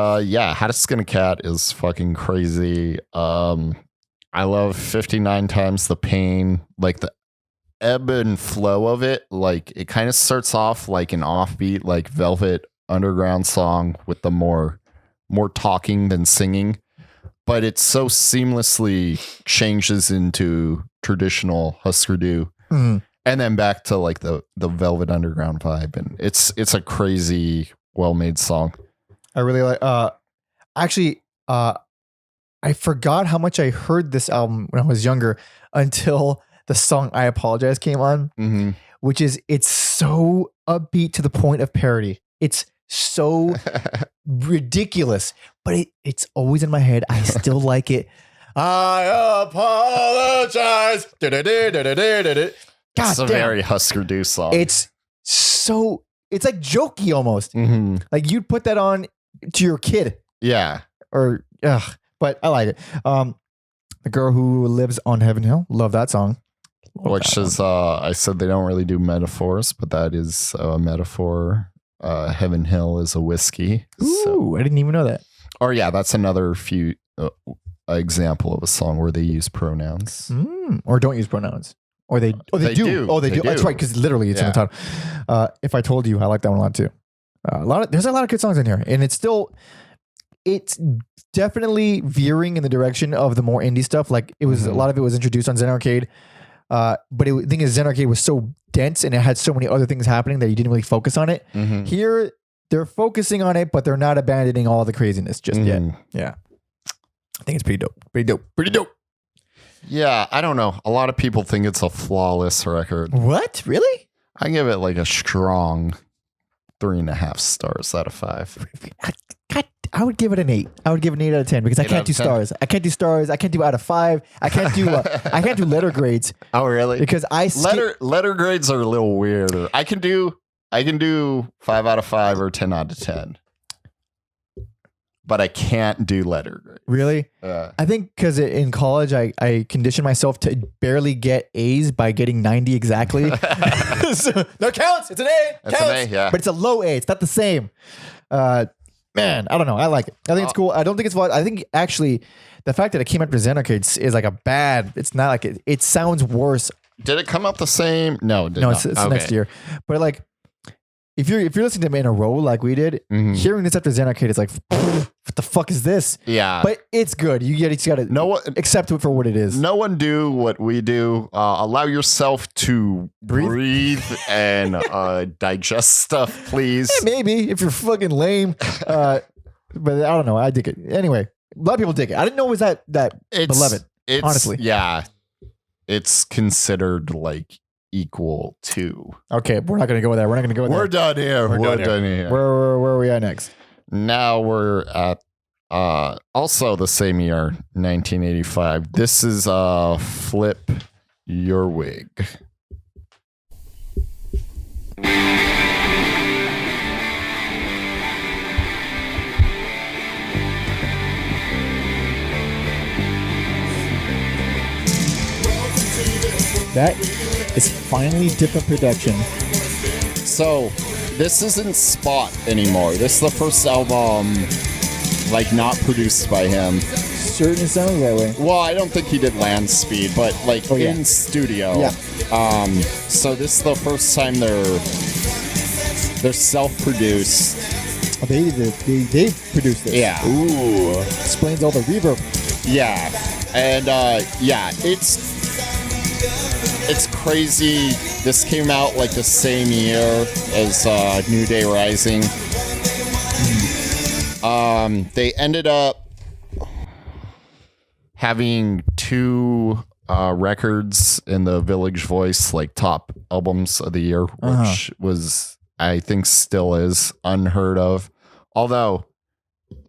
How to Skin a Cat is fucking crazy. I love 59 Times the Pain. Like the ebb and flow of it. Like it kind of starts off like an offbeat, like Velvet Underground song with the more talking than singing, but it so seamlessly changes into traditional Hüsker Dü, and then back to like the Velvet Underground vibe, and it's a crazy, well-made song. I really like. I forgot how much I heard this album when I was younger until the song "I Apologize" came on, which is it's so upbeat to the point of parody. It's so ridiculous, but it's always in my head. I still like it. I apologize. God, it's a very Hüsker Dü song. It's like jokey almost. Like you'd put that on to your kid. Yeah. But I like it. The Girl Who Lives on Heaven Hill. Love that song. Which is I said they don't really do metaphors, but that is a metaphor. Heaven Hill is a whiskey. Ooh, I didn't even know that. Or yeah, that's another few example of a song where they use pronouns. Or don't use pronouns. Or they do. Oh, they do. That's right, because literally it's in the title. If I Told You, I like that one a lot too. There's a lot of good songs in here, and it's definitely veering in the direction of the more indie stuff. Like it was a lot of it was introduced on Zen Arcade. But the thing is, Zen Arcade was so dense and it had so many other things happening that you didn't really focus on it. Here, they're focusing on it, but they're not abandoning all the craziness just yet. Yeah. I think it's pretty dope. Yeah, I don't know. A lot of people think it's a flawless record. What? Really? I give it like a strong 3.5 stars out of 5. I would give it an 8. I would give it an 8 out of 10 because I can't do stars. I can't do stars. I can't do out of 5. I can't do letter grades. Oh, really? Because letter grades are a little weirder. I can do 5 out of 5 or 10 out of 10. But I can't do letter grades. Really? I think because in college, I conditioned myself to barely get A's by getting 90 exactly. So, that counts. It's an A. It's an A, yeah. But it's a low A. It's not the same. Man, I don't know. I like it. I think it's cool. I don't think it's. I think actually, the fact that it came out to Zen Arcade is like a bad. It's not like it sounds worse. Did it come out the same? No, it's next year. But like, if you're listening to them in a row like we did, hearing this after Zen Arcade is like, what the fuck is this? Yeah, but it's good. You just gotta accept it for what it is. No one do what we do. Allow yourself to breathe and digest stuff, please. Yeah, maybe if you're fucking lame, but I don't know. I dig it anyway. A lot of people dig it. I didn't know it was that beloved. Honestly, yeah, it's considered like equal to. Okay, we're not gonna go there. We're done here. We're done here. Where are we at next? Now we're at also the same year, 1985. This is Flip Your Wig. That is finally different production. So this isn't Spot anymore. This is the first album, like, not produced by him. Certainly sounds that way. Well, I don't think he did Land Speed, but like in studio. Yeah. So this is the first time they're They're self-produced. Oh, they produced this. Yeah. Ooh. Explains all the reverb. Yeah. And it's crazy. This came out like the same year as New Day Rising. They ended up having 2 records in the Village Voice, like top albums of the year, which was, I think, still is unheard of. Although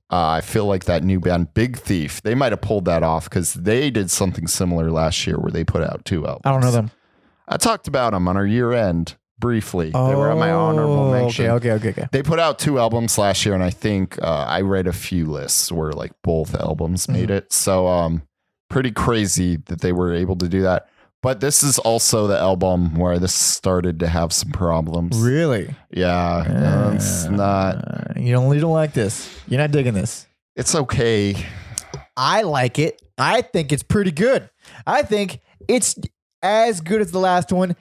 I feel like that new band, Big Thief, they might have pulled that off because they did something similar last year where they put out 2 albums. I don't know them. I talked about them on our year end briefly. They were on my honorable mention. Okay. They put out 2 albums last year, and I think I read a few lists where like both albums made it. So pretty crazy that they were able to do that. But this is also the album where this started to have some problems. Really? Yeah. It's not. You don't like this. You're not digging this. It's okay. I like it. I think it's pretty good. I think it's as good as the last one,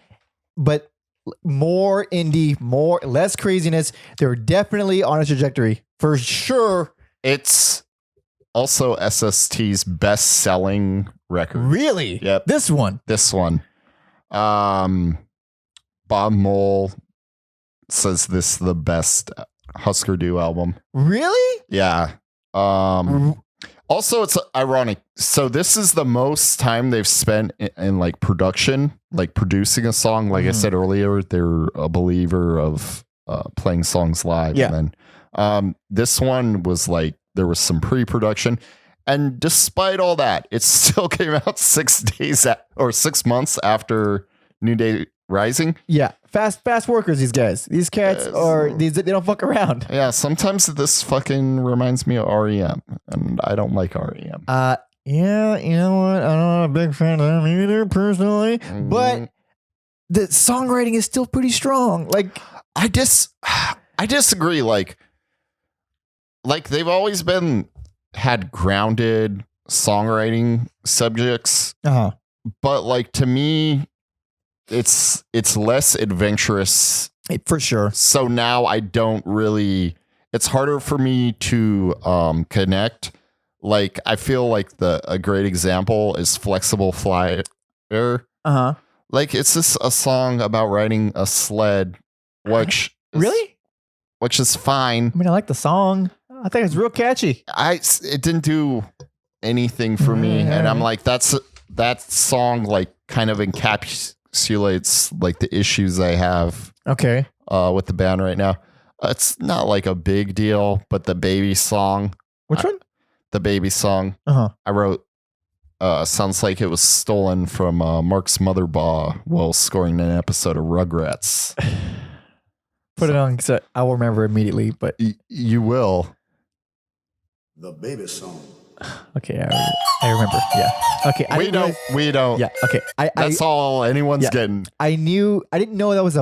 but more indie, less craziness. They're definitely on a trajectory for sure. It's also SST's best-selling record. Really? Yep. This one. Bob Mole says this is the best Hüsker Dü album. Really? Yeah. Also, it's ironic. So this is the most time they've spent in like production, like producing a song. Like I said earlier, they're a believer of playing songs live. Yeah. And then this one was like, there was some pre-production. And despite all that, it still came out 6 months after New Day Rising. Yeah. Fast workers, these guys. These cats they don't fuck around. Yeah, sometimes this fucking reminds me of REM, and I don't like REM. Yeah, you know what? I'm not a big fan of them either, personally. But the songwriting is still pretty strong. Like, I disagree. Like they've always had grounded songwriting subjects, but like to me, it's less adventurous for sure. So now I don't really. It's harder for me to connect. Like I feel like a great example is Flexible Flyer. Like it's just a song about riding a sled, which is fine. I mean, I like the song. I think it's real catchy. It didn't do anything for me, and I'm like, that song like kind of encapsulates like the issues I have. Okay. With the band right now, it's not like a big deal, but the baby song. Which one? The baby song. I wrote. Sounds like it was stolen from Mark's Motherbaugh while scoring an episode of Rugrats. Put it on, so I will remember immediately. But you will. The baby song. Okay, I remember. Yeah. Okay. We don't. Yeah. Okay. That's all anyone's getting. I didn't know that was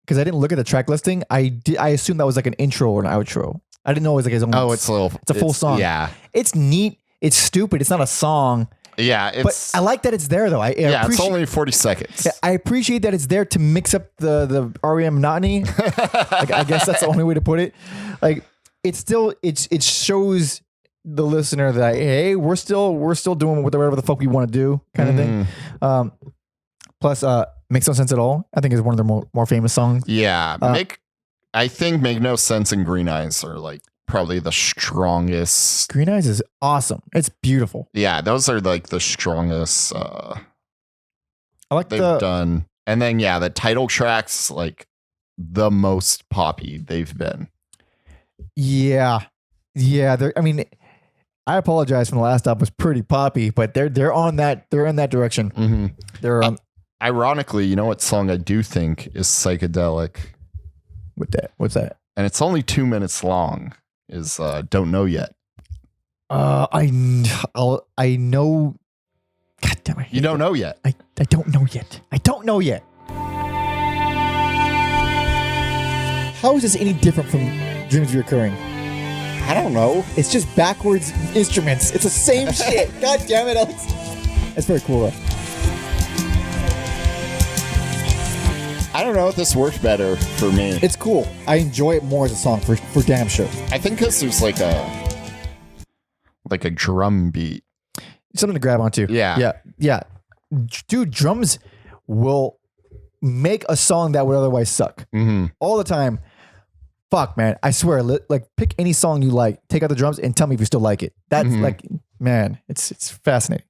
because I didn't look at the track listing. I assumed that was like an intro or an outro. I didn't know it was like his own. Oh, it's a full song. Yeah. It's neat. It's stupid. It's not a song. Yeah. But I like that it's there though. It's only 40 seconds. I appreciate that it's there to mix up the REM monotony. Like, I guess that's the only way to put it. Like it shows the listener that, hey, we're still doing whatever the fuck we want to do, kind of thing. Plus, Makes No Sense at All, I think, is one of their more famous songs. Yeah, I think Make No Sense and Green Eyes are like probably the strongest. Green Eyes is awesome. It's beautiful. Yeah, those are like the strongest I like they've done. And then the title track's like the most poppy they've been. Yeah. I mean, I apologize for the last album was pretty poppy, but they're in that direction. Mm-hmm. They're ironically, you know what song I do think is psychedelic? What's that? And it's only 2 minutes long. Is Don't Know Yet. I know. God damn it! You don't know yet. I don't know yet. I don't know yet. How is this any different from Dreams Reoccurring? I don't know. It's just backwards instruments. It's the same shit. God damn it, Alex. That's very cool though. I don't know. This worked better for me. It's cool. I enjoy it more as a song for damn sure. I think because there's like a drum beat. Something to grab onto. Yeah. Dude, drums will make a song that would otherwise suck all the time. Fuck, man. I swear, like pick any song you like, take out the drums and tell me if you still like it. That's like, man, it's fascinating.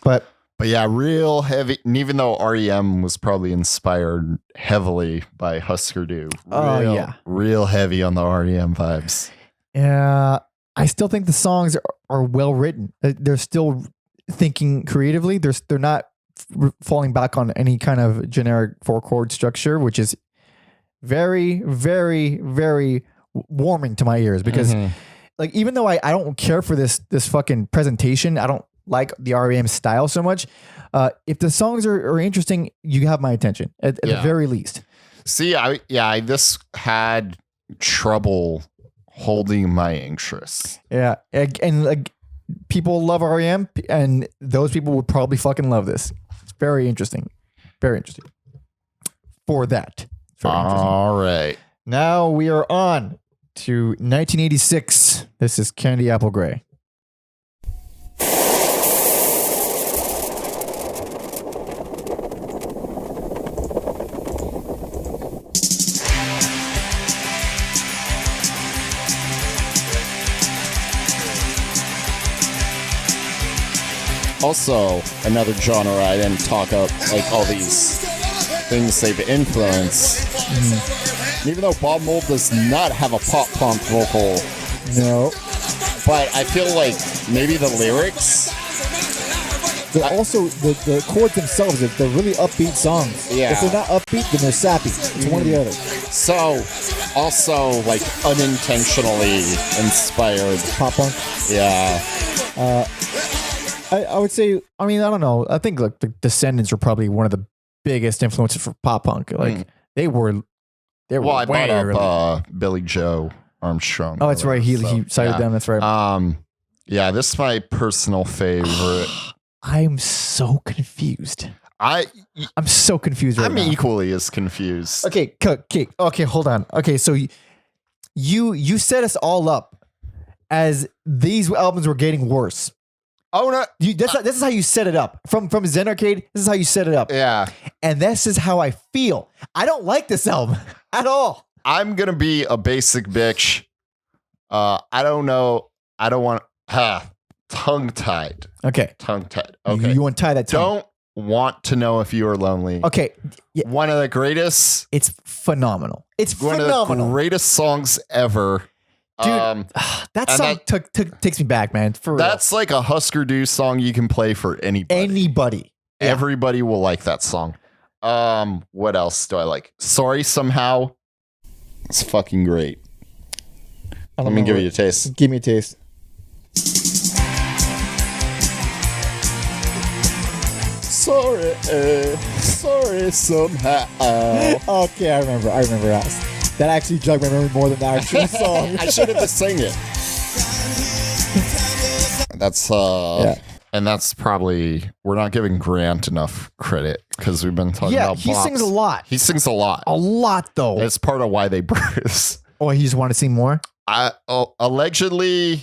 But yeah, real heavy. And even though REM was probably inspired heavily by Hüsker Dü. Real heavy on the REM vibes. Yeah, I still think the songs are well written. They're still thinking creatively. They're not falling back on any kind of generic 4-chord structure, which is very, very, very warming to my ears because like, even though I don't care for this fucking presentation, I don't like the REM style so much. If the songs are interesting, you have my attention at the very least. See, this had trouble holding my interest. Yeah. And like people love REM and those people would probably fucking love this. It's very interesting. Very interesting. For that. All right. Now we are on to 1986. This is Candy Apple Grey. Also, another genre I didn't talk up, like all these things they've influenced. Even though Bob Mould does not have a pop punk vocal, No. but I feel like maybe the lyrics. Also, the chords themselves, they're really upbeat songs. Yeah. If they're not upbeat, then they're sappy. It's one or the other. So, also like unintentionally inspired. Pop punk. Yeah. I would say, I mean, I don't know. I think like the Descendants were probably one of the biggest influences for pop punk. Like they were Well, I way brought early. up Billy Joe Armstrong. Oh, that's right. He cited yeah. them. That's right. Yeah, this is my personal favorite. I'm so confused. I'm so confused right I'm now. equally as confused. Okay, hold on. Okay, so you set us all up as these albums were getting worse. Oh no! This is how you set it up. From Zen Arcade, this is how you set it up. Yeah. And this is how I feel. I don't like this album at all. I'm gonna be a basic bitch. I don't know. I don't want tongue-tied. Okay. Tongue-tied. Okay. You want to tie that tongue. Don't want to know if you are lonely. Okay. Yeah. One of the greatest. It's phenomenal. It's one phenomenal. of the greatest songs ever. Dude, that song takes me back, man. For that's like a Hüsker Dü song you can play for anybody. Anybody. Yeah. Everybody will like that song. What else do I like? Sorry Somehow. It's fucking great. Let me give you a taste. Give me a taste. Sorry somehow. Okay, I remember that actually jogged my memory more than the actual song. I should have just sang it. That's and that's probably, we're not giving Grant enough credit because we've been talking about he sings a lot. He sings a lot. A lot though. That's part of why they bruise. Oh, he just wanted to sing more? Allegedly,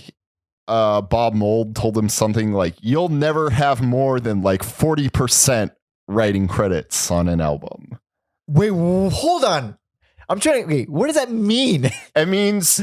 Bob Mould told him something like, you'll never have more than like 40% writing credits on an album. Wait, hold on. I'm trying to, wait, what does that mean? It means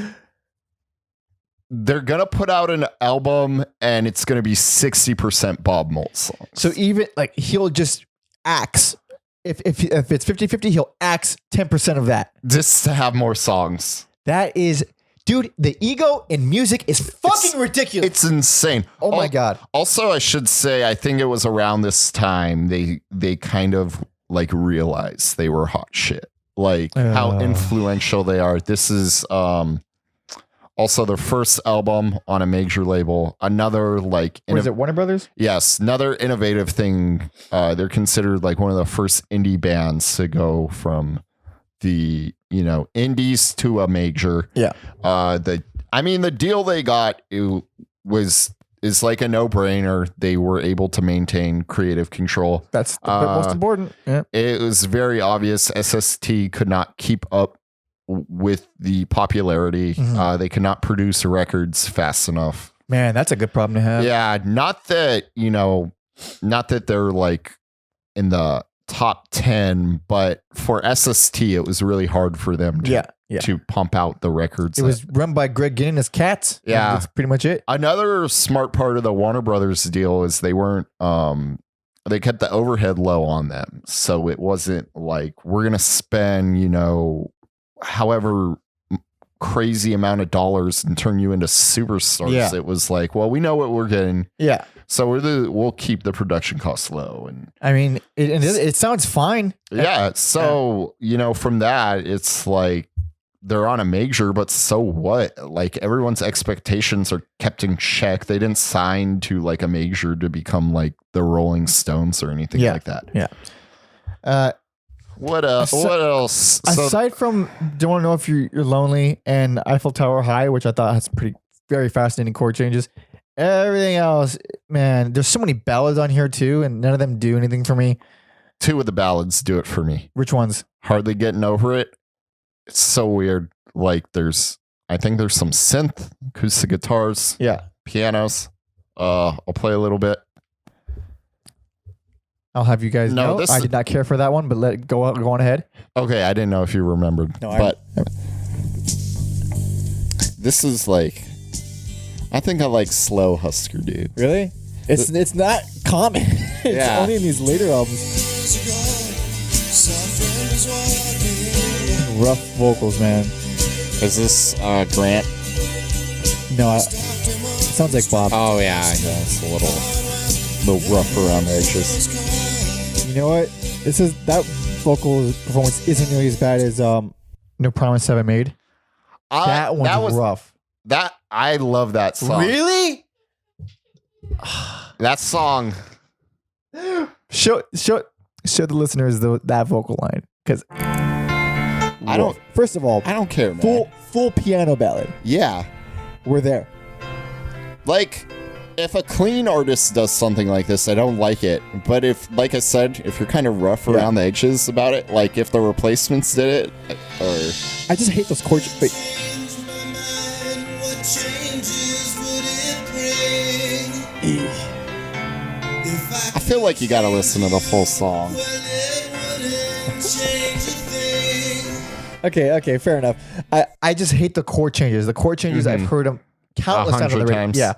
they're going to put out an album and it's going to be 60% Bob Mould songs. So even like he'll just axe. If it's 50-50, he'll axe 10% of that. Just to have more songs. That is, dude, the ego in music is fucking ridiculous. It's insane. Oh my God. Also, I should say, I think it was around this time they kind of like realized they were hot shit. Like how influential they are. This is also their first album on a major label. Another like what is it, Warner Brothers? Yes, another innovative thing. They're considered like one of the first indie bands to go from the indies to a major. Yeah. The deal they got, it was is like a no-brainer. They were able to maintain creative control. That's the most important. Yeah. It was very obvious SST could not keep up with the popularity. They could not produce records fast enough. Man, that's a good problem to have. Yeah, not that they're like in the top 10, but for SST, it was really hard for them to pump out the records. It was run by Greg Ginn and his cats. Yeah. That's pretty much it. Another smart part of the Warner Brothers deal is they weren't, they kept the overhead low on them. So it wasn't like, we're going to spend, however crazy amount of dollars and turn you into superstars. Yeah. It was like, well, we know what we're getting. Yeah. So we'll keep the production costs low. And I mean, it sounds fine. yeah. So, from that, it's like they're on a major, but so what? Like everyone's expectations are kept in check. They didn't sign to like a major to become like the Rolling Stones or anything like that. Yeah. What else? Aside from Don't Want to Know If You're Lonely and Eiffel Tower High, which I thought has very fascinating chord changes, everything else, man, there's so many ballads on here too, and none of them do anything for me. Two of the ballads do it for me. Which ones? Hardly Getting Over It. It's so weird. Like I think there's some synth, acoustic guitars, pianos. I'll play a little bit. I'll have you guys know. I did not care for that one, but go on ahead. Okay, I didn't know if you remembered. No, but this is like, I think I like slow Hüsker Dü. Really? It's not common. It's only in these later albums. Rough vocals, man. Is this Grant? No, it sounds like Bob. Oh yeah, it's a little rough around the edges. You know what? That vocal performance isn't nearly as bad as No Promise Haven't Made. That was rough. I love that song. Really? That song. Show the listeners that vocal line, because First of all, I don't care, man. Full piano ballad. Yeah, we're there. Like, if a clean artist does something like this, I don't like it. But if, like I said, if you're kind of rough around the edges about it, like if the Replacements did it, I just hate those chords. Wait. I feel like you gotta listen to the full song. Okay, fair enough. I just hate the chord changes. The chord changes, I've heard them countless times on the radio. Times. Yeah.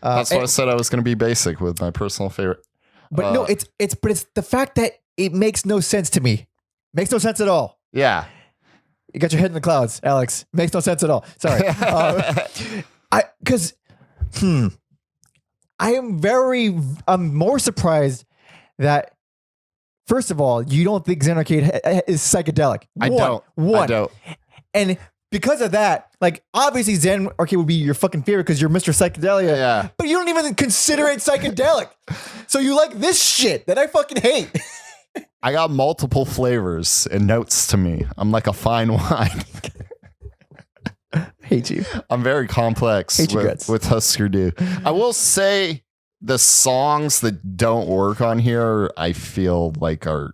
That's why I said I was going to be basic with my personal favorite. But no, it's the fact that it makes no sense to me. Makes no sense at all. Yeah. You got your head in the clouds, Alex. Makes no sense at all. Sorry. I'm more surprised that, first of all, you don't think Zen Arcade is psychedelic. I don't. And because of that, like, obviously Zen Arcade would be your fucking favorite because you're Mr. Psychedelia. Yeah. But you don't even consider it psychedelic. So you like this shit that I fucking hate. I got multiple flavors and notes to me. I'm like a fine wine. Hate you. I'm very complex with Hüsker Dü. I will say the songs that don't work on here, I feel like are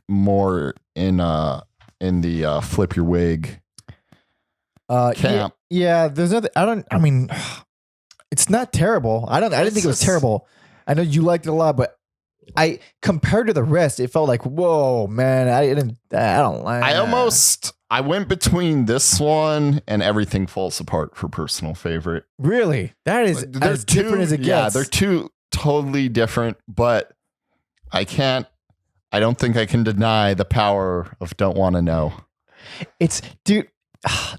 more in the Flip Your Wig camp. Yeah, there's nothing. I mean, it's not terrible. I didn't think it was terrible. I know you liked it a lot, but compared to the rest, it felt like, whoa, man, I don't like. I went between this one and Everything Falls Apart for personal favorite. Really? That is as different as it gets. Yeah, they're two totally different, but I don't think I can deny the power of Don't Want to Know. Dude,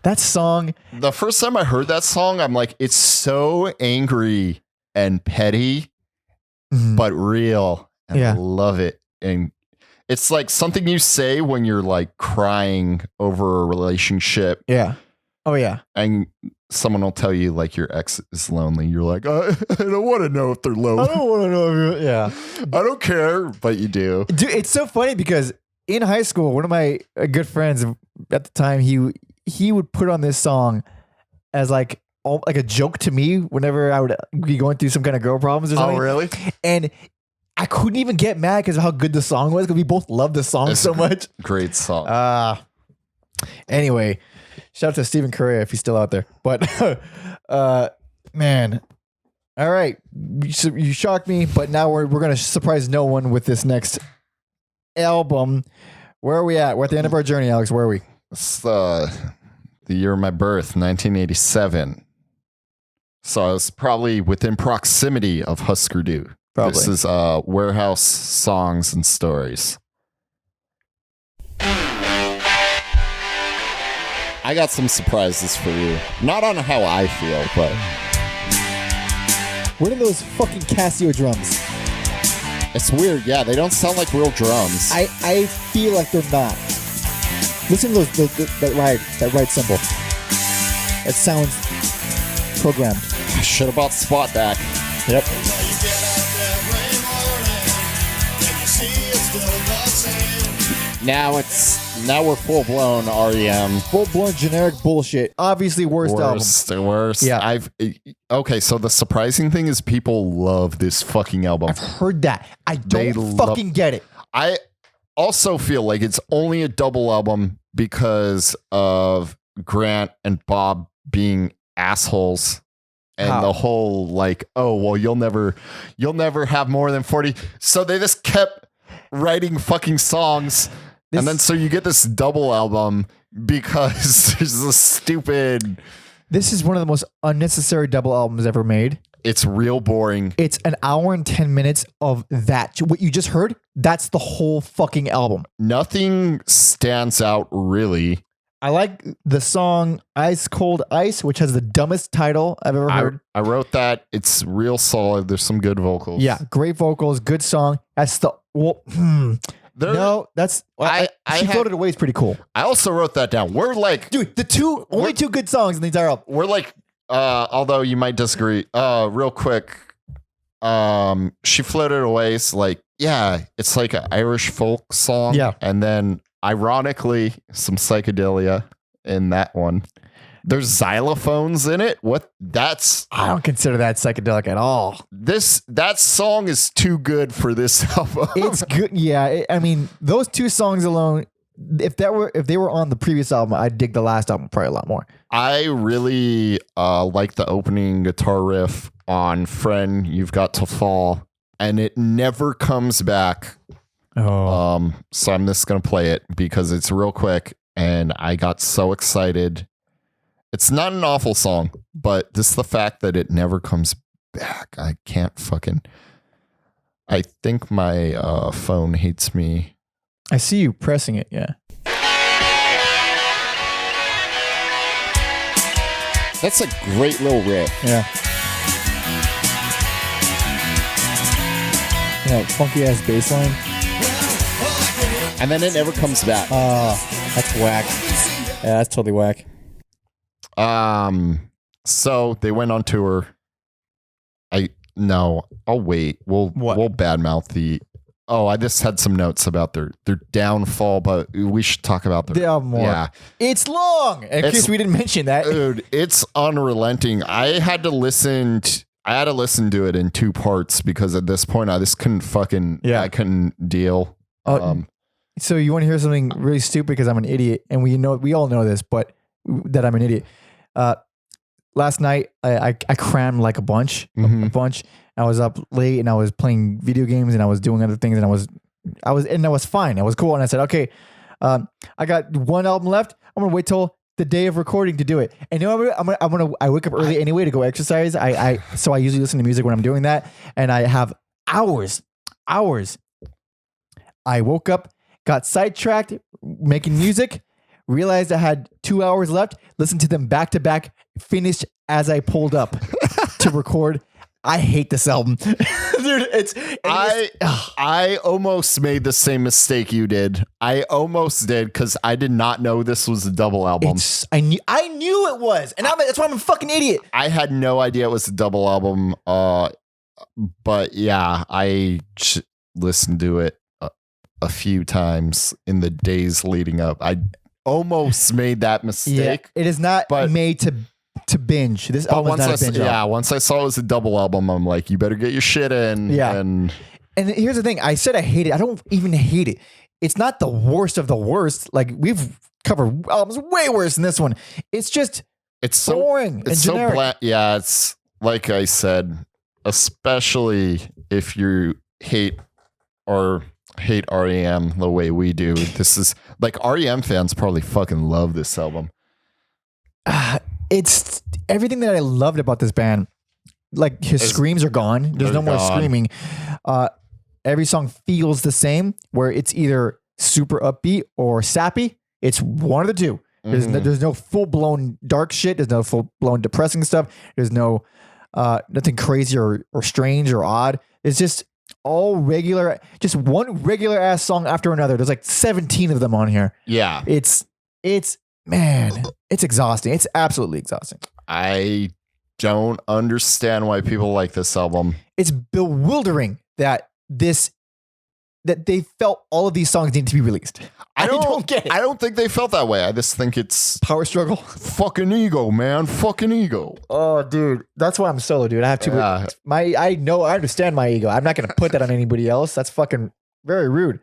that song. The first time I heard that song, I'm like, it's so angry and petty, but real. And I love it. And it's like something you say when you're like crying over a relationship. Yeah. Oh, yeah. And someone will tell you like your ex is lonely. You're like, I don't want to know if they're lonely. I don't want to know if yeah. I don't care, but you do. Dude, it's so funny because in high school, one of my good friends at the time, he would put on this song as like like a joke to me whenever I would be going through some kind of girl problems or something. Oh, really? And I couldn't even get mad because of how good the song was because we both loved the song so much. Great song. Anyway, shout out to Stephen Correa if he's still out there. But man, all right, you shocked me. But now we're gonna surprise no one with this next album. Where are we at? We're at the end of our journey, Alex. Where are we? It's the year of my birth, 1987. So I was probably within proximity of Hüsker Dü. Probably. This is Warehouse Songs and Stories. I got some surprises for you. Not on how I feel, but What are those fucking Casio drums? it's weird. Yeah, they don't sound like real drums. I feel like they're not. Listen to that ride cymbal. It sounds programmed. Should have bought Spot back. Yep. Now we're full blown REM. Full blown generic bullshit. Obviously worst album. Worst. Yeah. Okay, so the surprising thing is people love this fucking album. I've heard that. I They don't fucking get it. I also feel like it's only a double album because of Grant and Bob being assholes. And How? the whole like, oh well, you'll never have more than 40. So they just kept writing fucking songs. And then so you get this double album because there's this stupid. This is one of the most unnecessary double albums ever made. It's real boring. It's an hour and 10 minutes of that. What you just heard, that's the whole fucking album. Nothing stands out really. I like the song Ice Cold Ice, which has the dumbest title I've ever heard. I wrote that. It's real solid. There's some good vocals. Yeah, great vocals, good song. That's the that's she floated away is pretty cool. I also wrote that down. We're like, Dude, only two good songs in the entire album. we're like, although you might disagree, real quick, She Floated Away is like, yeah, it's like an Irish folk song. Yeah. And then ironically, some psychedelia in that one. There's xylophones in it. I don't consider that psychedelic at all. That song is too good for this album. It's good. Yeah, I mean, those two songs alone, if they were on the previous album, I'd dig the last album probably a lot more. I really like the opening guitar riff on Friend, You've Got to Fall, and it never comes back. Oh. So I'm just going to play it because it's real quick, and I got so excited. It's not an awful song, but just the fact that it never comes back, I can't fucking... I think my phone hates me. I see you pressing it, yeah. That's a great little riff. Yeah. Yeah, funky ass bass line. And then it never comes back. That's whack. Yeah, that's totally whack. So they went on tour. I'll wait. We'll badmouth the. I just had some notes about their downfall, but we should talk about The album more. Yeah, It's long. In case we didn't mention that. dude, it's unrelenting. I had to listen to it in two parts because at this point I just couldn't fucking. Yeah. I couldn't deal. So you want to hear something really stupid because I'm an idiot, and we all know this, but that I'm an idiot. Last night I crammed like a bunch. I was up late and I was playing video games and I was doing other things and I was fine. I was cool. And I said, okay, I got one album left. I'm gonna wait till the day of recording to do it. And you know, I wake up early anyway to go exercise. So I usually listen to music when I'm doing that, and I have hours. I woke up, got sidetracked making music, realized I had 2 hours left, listened to them back to back, finished as I pulled up to record. I hate this album. Dude, I almost made the same mistake you did. I almost did because I did not know this was a double album. I knew it was, and that's why I'm a fucking idiot. I had no idea it was a double album. But yeah, I listened to it a few times in the days leading up. I almost made that mistake. Yeah, it is not made to to binge. This But album is once not a binge album. once I saw it was a double album, I'm like, you better get your shit in. Yeah. And here's the thing. I said I hate it. I don't even hate it. It's not the worst of the worst. Like we've covered albums way worse than this one. It's just it's so boring and it's so generic. bland. Yeah, it's like I said, especially if you hate REM the way we do. This is like REM fans probably fucking love this album. It's everything that I loved about this band. Like his screams are gone. There's no they're more gone. screaming. Every song feels the same, where it's either super upbeat or sappy. It's one of the two. There's no full blown dark shit. There's no full blown depressing stuff. There's no nothing crazy or strange or odd. It's just all regular, just one regular ass song after another. There's like 17 of them on here. Yeah. It's man, it's exhausting. It's absolutely exhausting. I don't understand why people like this album. It's bewildering that they felt all of these songs needed to be released. I don't get it. I don't think they felt that way. I just think it's Power struggle. fucking ego, man. Fucking ego. Oh, dude, that's why I'm solo, dude. I have to. Yeah. I understand my ego. I'm not gonna put that on anybody else. That's fucking very rude.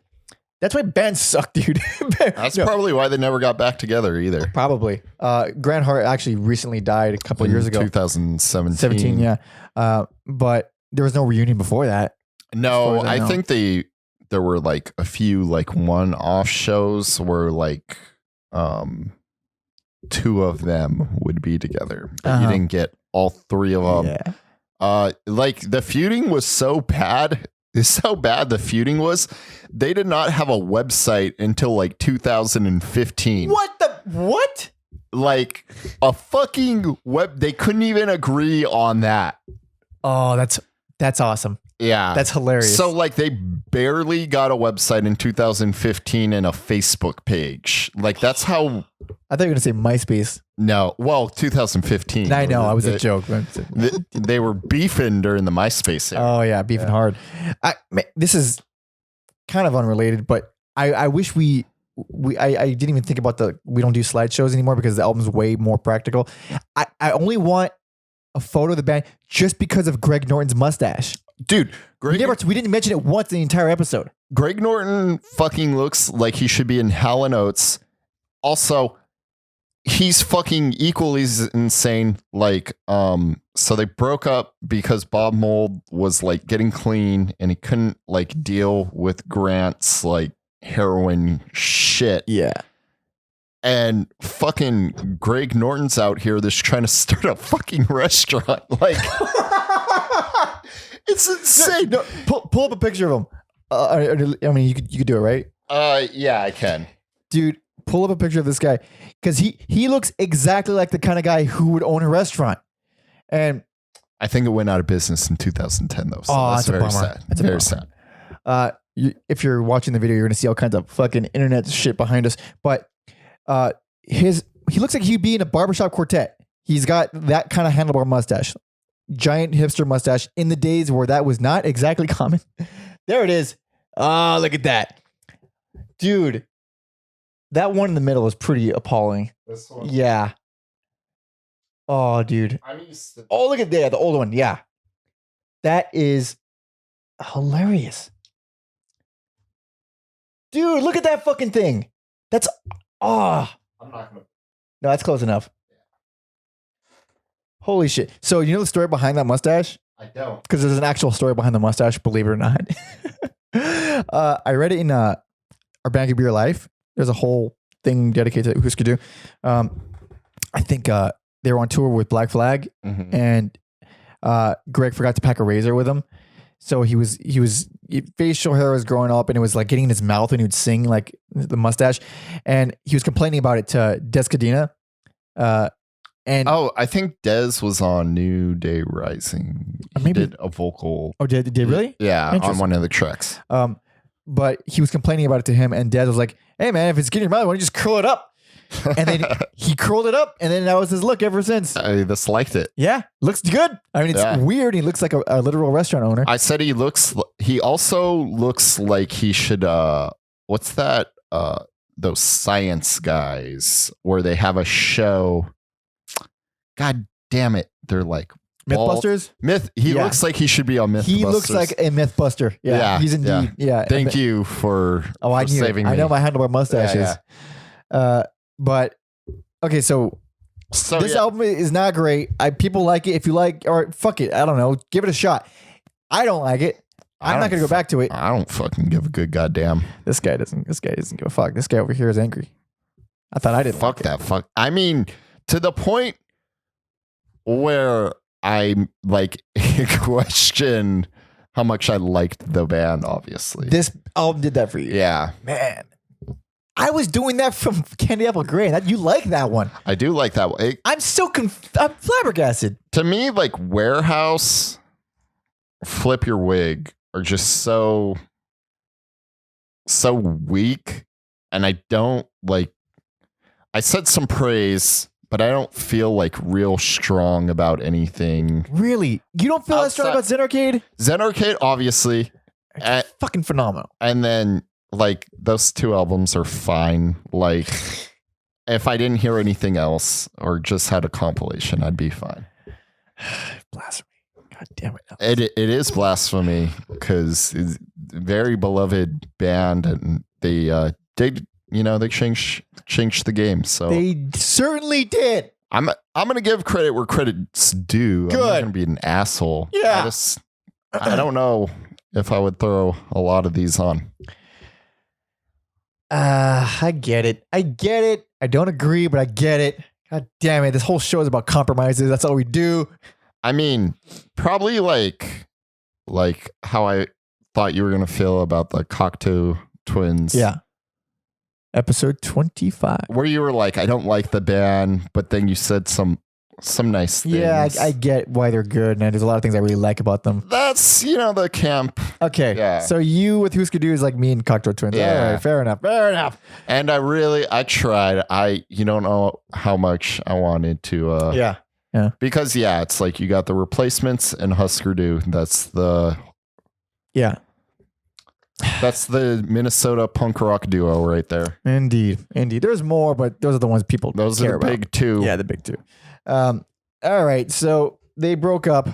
That's why bands suck, dude. That's probably why they never got back together either. Probably. Grant Hart actually recently died a couple of years ago. 2017. 17, yeah. But there was no reunion before that. No, As far as I know. I think there were like a few like one-off shows where like two of them would be together. But you didn't get all three of them. Yeah. Like the feuding was so bad. It's so bad the feuding was. They did not have a website until like 2015. What? Like a fucking web. They couldn't even agree on that. Oh, that's awesome. Yeah. That's hilarious. So like they barely got a website in 2015 and a Facebook page. Like that's how. I thought you were gonna say MySpace. No, well, 2015. I know, I was a They- joke. They were beefing during the MySpace era. Oh yeah, beefing hard. This is kind of unrelated, but I wish I didn't even think about we don't do slideshows anymore because the album's way more practical. I only want a photo of the band just because of Greg Norton's mustache. Dude, We didn't mention it once in the entire episode. Greg Norton fucking looks like he should be in Hall & Oates. Also, he's fucking equally insane. Like, so they broke up because Bob Mould was like getting clean and he couldn't like deal with Grant's like heroin shit. Yeah. And fucking Greg Norton's out here that's trying to start a fucking restaurant. Like, it's insane. No, pull up a picture of him. I mean, you could do it, right? Yeah, I can. Dude, pull up a picture of this guy because he looks exactly like the kind of guy who would own a restaurant. And I think it went out of business in 2010, though. So that's a very bummer. sad. That's a very bummer. sad. if you're watching the video, you're gonna see all kinds of fucking internet shit behind us. But he looks like he'd be in a barbershop quartet. He's got that kind of handlebar mustache, giant hipster mustache. In the days where that was not exactly common, there it is. Oh, look at that, dude. That one in the middle is pretty appalling. This one. Yeah. Oh, dude. I'm used to. Oh, look at that, the old one. Yeah, that is hilarious. Dude, look at that fucking thing. That's I'm not gonna. no, that's close enough. Holy shit. So you know the story behind that mustache? I don't. Because there's an actual story behind the mustache, believe it or not. I read it in Our Band Could Be Your Life. There's a whole thing dedicated to Hüsker Dü. I think they were on tour with Black Flag, and Greg forgot to pack a razor with him. So facial hair was growing up and it was like getting in his mouth when he would sing, like the mustache. And he was complaining about it to Des Cadena. I think Dez was on New Day Rising. He Maybe- did a vocal. Oh, did really? Yeah, on Interesting. one of the tracks. But he was complaining about it to him, and Des was like, "Hey man, if it's getting your mouth, why don't you just curl it up?" And then he curled it up, and then that was his look ever since. I just liked it. Yeah, looks good. I mean, it's Yeah. weird. He looks like a literal restaurant owner. I said he also looks like he should what's that those science guys where they have a show God damn it, they're like bald. Mythbusters. He looks like he should be on Mythbusters. He looks like a Mythbuster. Yeah, he's indeed. Yeah. Thank you for saving me. I know my handlebar mustaches. But okay, so this album is not great. People like it. If you like, or fuck it, I don't know. Give it a shot. I don't like it. I'm not gonna go back to it. I don't fucking give a good goddamn. This guy doesn't give a fuck. This guy over here is angry. I thought I didn't. Fuck that. Fuck. I mean, to the point where I like question how much I liked the band. Obviously, this album did that for you. Yeah, man. I was doing that from Candy Apple Grey. You like that one? I do like that one. I'm flabbergasted. To me, like Warehouse, Flip Your Wig are just so weak, and I don't like. I said some praise, but I don't feel like real strong about anything. Really, you don't feel that strong about Zen Arcade? Zen Arcade, obviously, fucking phenomenal. And then like those two albums are fine. Like if I didn't hear anything else or just had a compilation, I'd be fine. Blasphemy. God damn it. It is blasphemy because it's a very beloved band, and they changed the game. So they certainly did. I'm gonna give credit where credit's due. Good. I'm not gonna be an asshole. Yeah. I don't know if I would throw a lot of these on. I get it. I don't agree, but I get it. God damn it. This whole show is about compromises. That's all we do. I mean, probably like how I thought you were going to feel about the Cocteau Twins. Yeah. Episode 25. Where you were like, I don't like the band, but then you said some nice things. Yeah, I get why they're good, and there's a lot of things I really like about them. That's, the camp. Okay, yeah. So you with Hüsker Dü is like me and Cocteau Twins. Yeah. All right, fair enough. And I tried. You don't know how much I wanted to. Yeah. Because, it's like you got the Replacements and Hüsker Dü. That's the... Yeah. That's the Minnesota punk rock duo right there. Indeed. There's more, but those are the ones people Those care are the about. big two. Yeah, the big two. All right, so they broke up.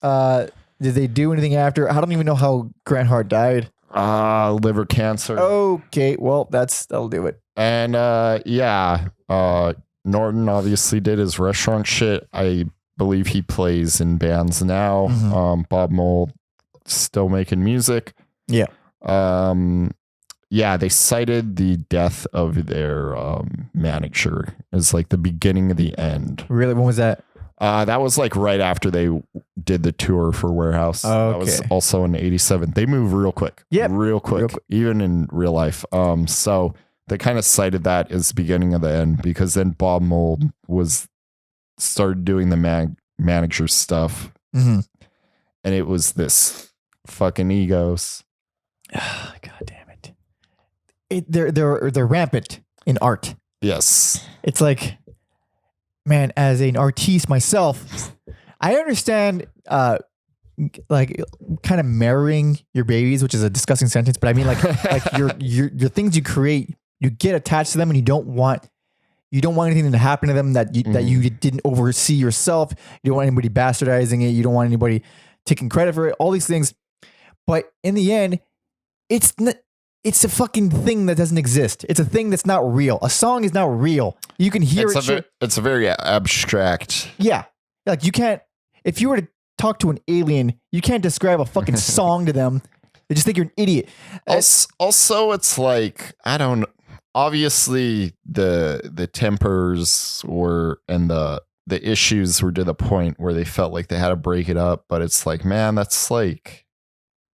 Did they do anything after? I don't even know how Grant Hart died. Liver cancer. Okay, well, that'll do it. And Norton obviously did his restaurant shit. I believe he plays in bands now. Mm-hmm. Bob Mould still making music. Yeah. They cited the death of their manager as like the beginning of the end. Really? When was that? That was like right after they did the tour for Warehouse. Okay. That was also in 87. They move real quick. Yeah. Real quick, even in real life. So they kind of cited that as the beginning of the end, because then Bob Mould started doing the manager stuff. Mm-hmm. And it was this fucking egos. God damn it. They're rampant in art. Yes. It's like, man, as an artiste myself, I understand like kind of marrying your babies, which is a disgusting sentence, but I mean like your things you create, you get attached to them and you don't want anything to happen to them that you didn't oversee yourself. You don't want anybody bastardizing it. You don't want anybody taking credit for it, all these things. But in the end, it's a fucking thing that doesn't exist. It's a thing that's not real. A song is not real. You can hear it's a very abstract. Yeah. Like you can't, if you were to talk to an alien, you can't describe a fucking song to them. They just think you're an idiot. Also, it's like, I don't know. Obviously the tempers and the issues were to the point where they felt like they had to break it up. But it's like, man, that's like,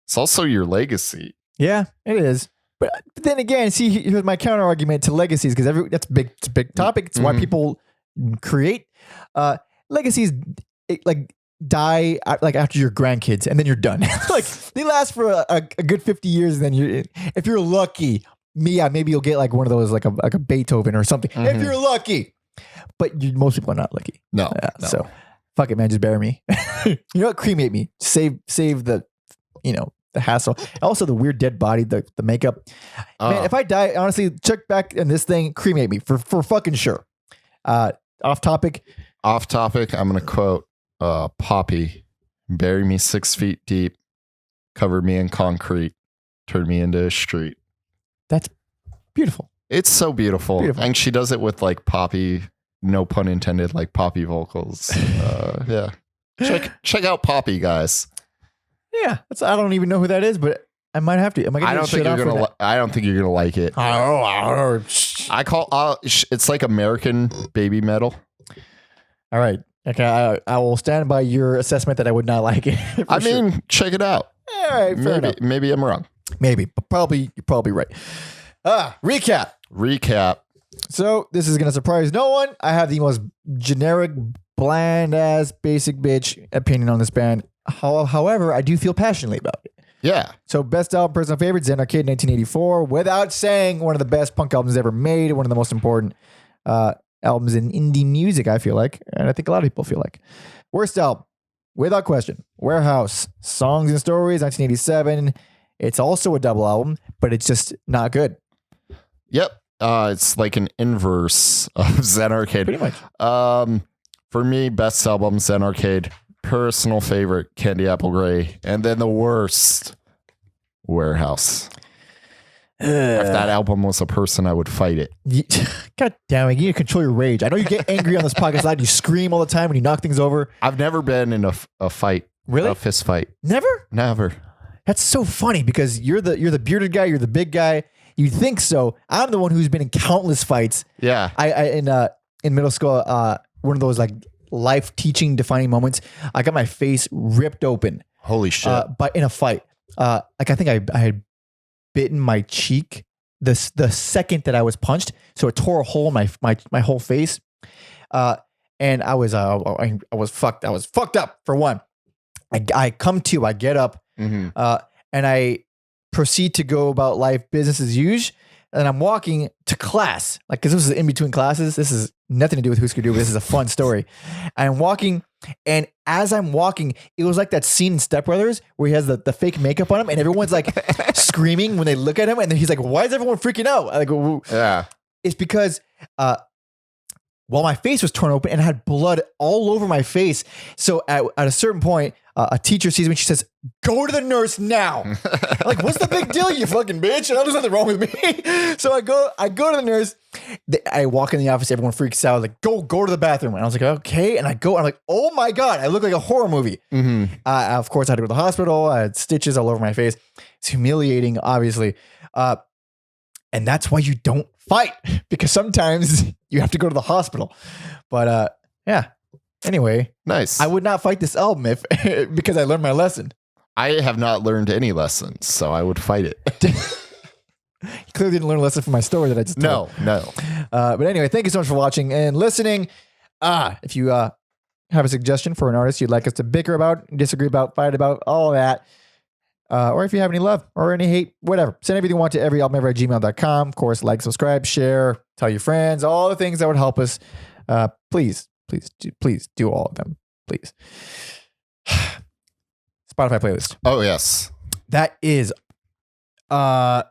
it's also your legacy. Yeah, it is. But then again, see, here's my counter argument to legacies, because it's a big topic. It's why people create legacies. Like die like after your grandkids, and then you're done. Like they last for a good 50 years, and then if you're lucky, maybe you'll get like one of those like a Beethoven or something. Mm-hmm. If you're lucky, but most people are not lucky. No. So fuck it, man. Just bury me. You know what? Cremate me. Save the the hassle. Also the weird dead body, the makeup. Man, if I die, honestly, check back in this thing, cremate me for fucking sure. Off topic. Off topic, I'm going to quote Poppy. Bury me 6 feet deep, cover me in concrete, turn me into a street. That's beautiful. It's so beautiful. And she does it with like Poppy, no pun intended, like Poppy vocals. Yeah. Check out Poppy, guys. Yeah. I don't even know who that is, but I might have to. I don't think you're gonna like it. I call it's like American baby metal. All right. Okay, I will stand by your assessment that I would not like it. I mean, check it out. All right, fair enough. Maybe I'm wrong. Maybe, but you're probably right. Recap. So this is gonna surprise no one. I have the most generic, bland ass, basic bitch opinion on this band. However, I do feel passionately about it. Yeah. So best album, personal favorite, Zen Arcade 1984. Without saying, one of the best punk albums ever made. One of the most important albums in indie music, I feel like. And I think a lot of people feel like. Worst album, without question, Warehouse, Songs and Stories, 1987. It's also a double album, but it's just not good. Yep. It's like an inverse of Zen Arcade. Pretty much. For me, best album, Zen Arcade. Personal favorite, Candy Apple Gray. And then the worst, Warehouse. If that album was a person, I would fight it. God damn it. You need to control your rage. I know you get angry on this podcast live. You scream all the time when you knock things over. I've never been in a fight. Really? A fist fight. Never? Never. That's so funny because you're the bearded guy. You're the big guy. You think so. I'm the one who's been in countless fights. Yeah. I in middle school, one of those like life teaching defining moments, I got my face ripped open. Holy shit. But in a fight. Like I think I had bitten my cheek the second that I was punched. So it tore a hole in my whole face. And I was fucked. I was fucked up for one. I come to, I get up, and I proceed to go about life business as usual. And I'm walking to class, like, because this is in between classes. This is nothing to do with Hüsker Dü, but this is a fun story. I'm walking, and as I'm walking, it was like that scene in Step Brothers where he has the fake makeup on him, and everyone's like screaming when they look at him, and then he's like, "Why is everyone freaking out?" I go, yeah, it's because well, my face was torn open and I had blood all over my face. So at a certain point, a teacher sees me and she says, "Go to the nurse now." I'm like, what's the big deal, you fucking bitch? And there's nothing wrong with me. So I go to the nurse. I walk in the office. Everyone freaks out. Like, go to the bathroom. And I was like, okay. And I go, and I'm like, oh my God, I look like a horror movie. Of course, I had to go to the hospital. I had stitches all over my face. It's humiliating, obviously. And that's why you don't fight, because sometimes you have to go to the hospital. But yeah. Anyway, nice. I would not fight this album because I learned my lesson. I have not learned any lessons, so I would fight it. You clearly didn't learn a lesson from my story that I just told. No. But anyway, thank you so much for watching and listening. If you have a suggestion for an artist you'd like us to bicker about, disagree about, fight about, all that, or if you have any love or any hate, whatever, send everything you want to everyalbumever@gmail.com. Of course, like, subscribe, share, tell your friends, all the things that would help us. Please do all of them, please. Spotify playlist. Oh, yes. That is on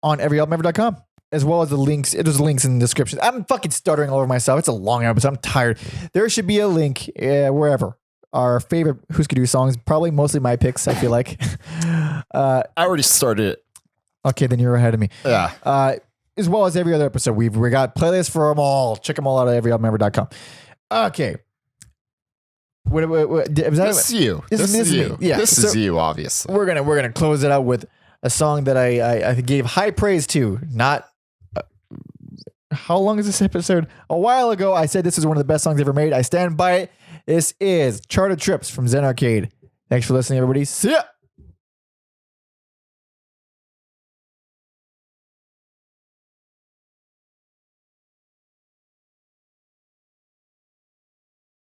everyalbumever.com, as well as the links. There's links in the description. I'm fucking stuttering all over myself. It's a long episode. I'm tired. There should be a link wherever. Our favorite Hüsker Dü songs, probably mostly my picks, I feel like. I already started it. Okay, then you're ahead of me. Yeah. As well as every other episode. We got playlists for them all. Check them all out at everyalbumever.com. Okay. This is you. This is you. Yeah. This is you, obviously. We're gonna close it out with a song that I gave high praise to. Not how long is this episode? A while ago, I said this is one of the best songs ever made. I stand by it. This is Chartered Trips from Zen Arcade. Thanks for listening, everybody. See ya.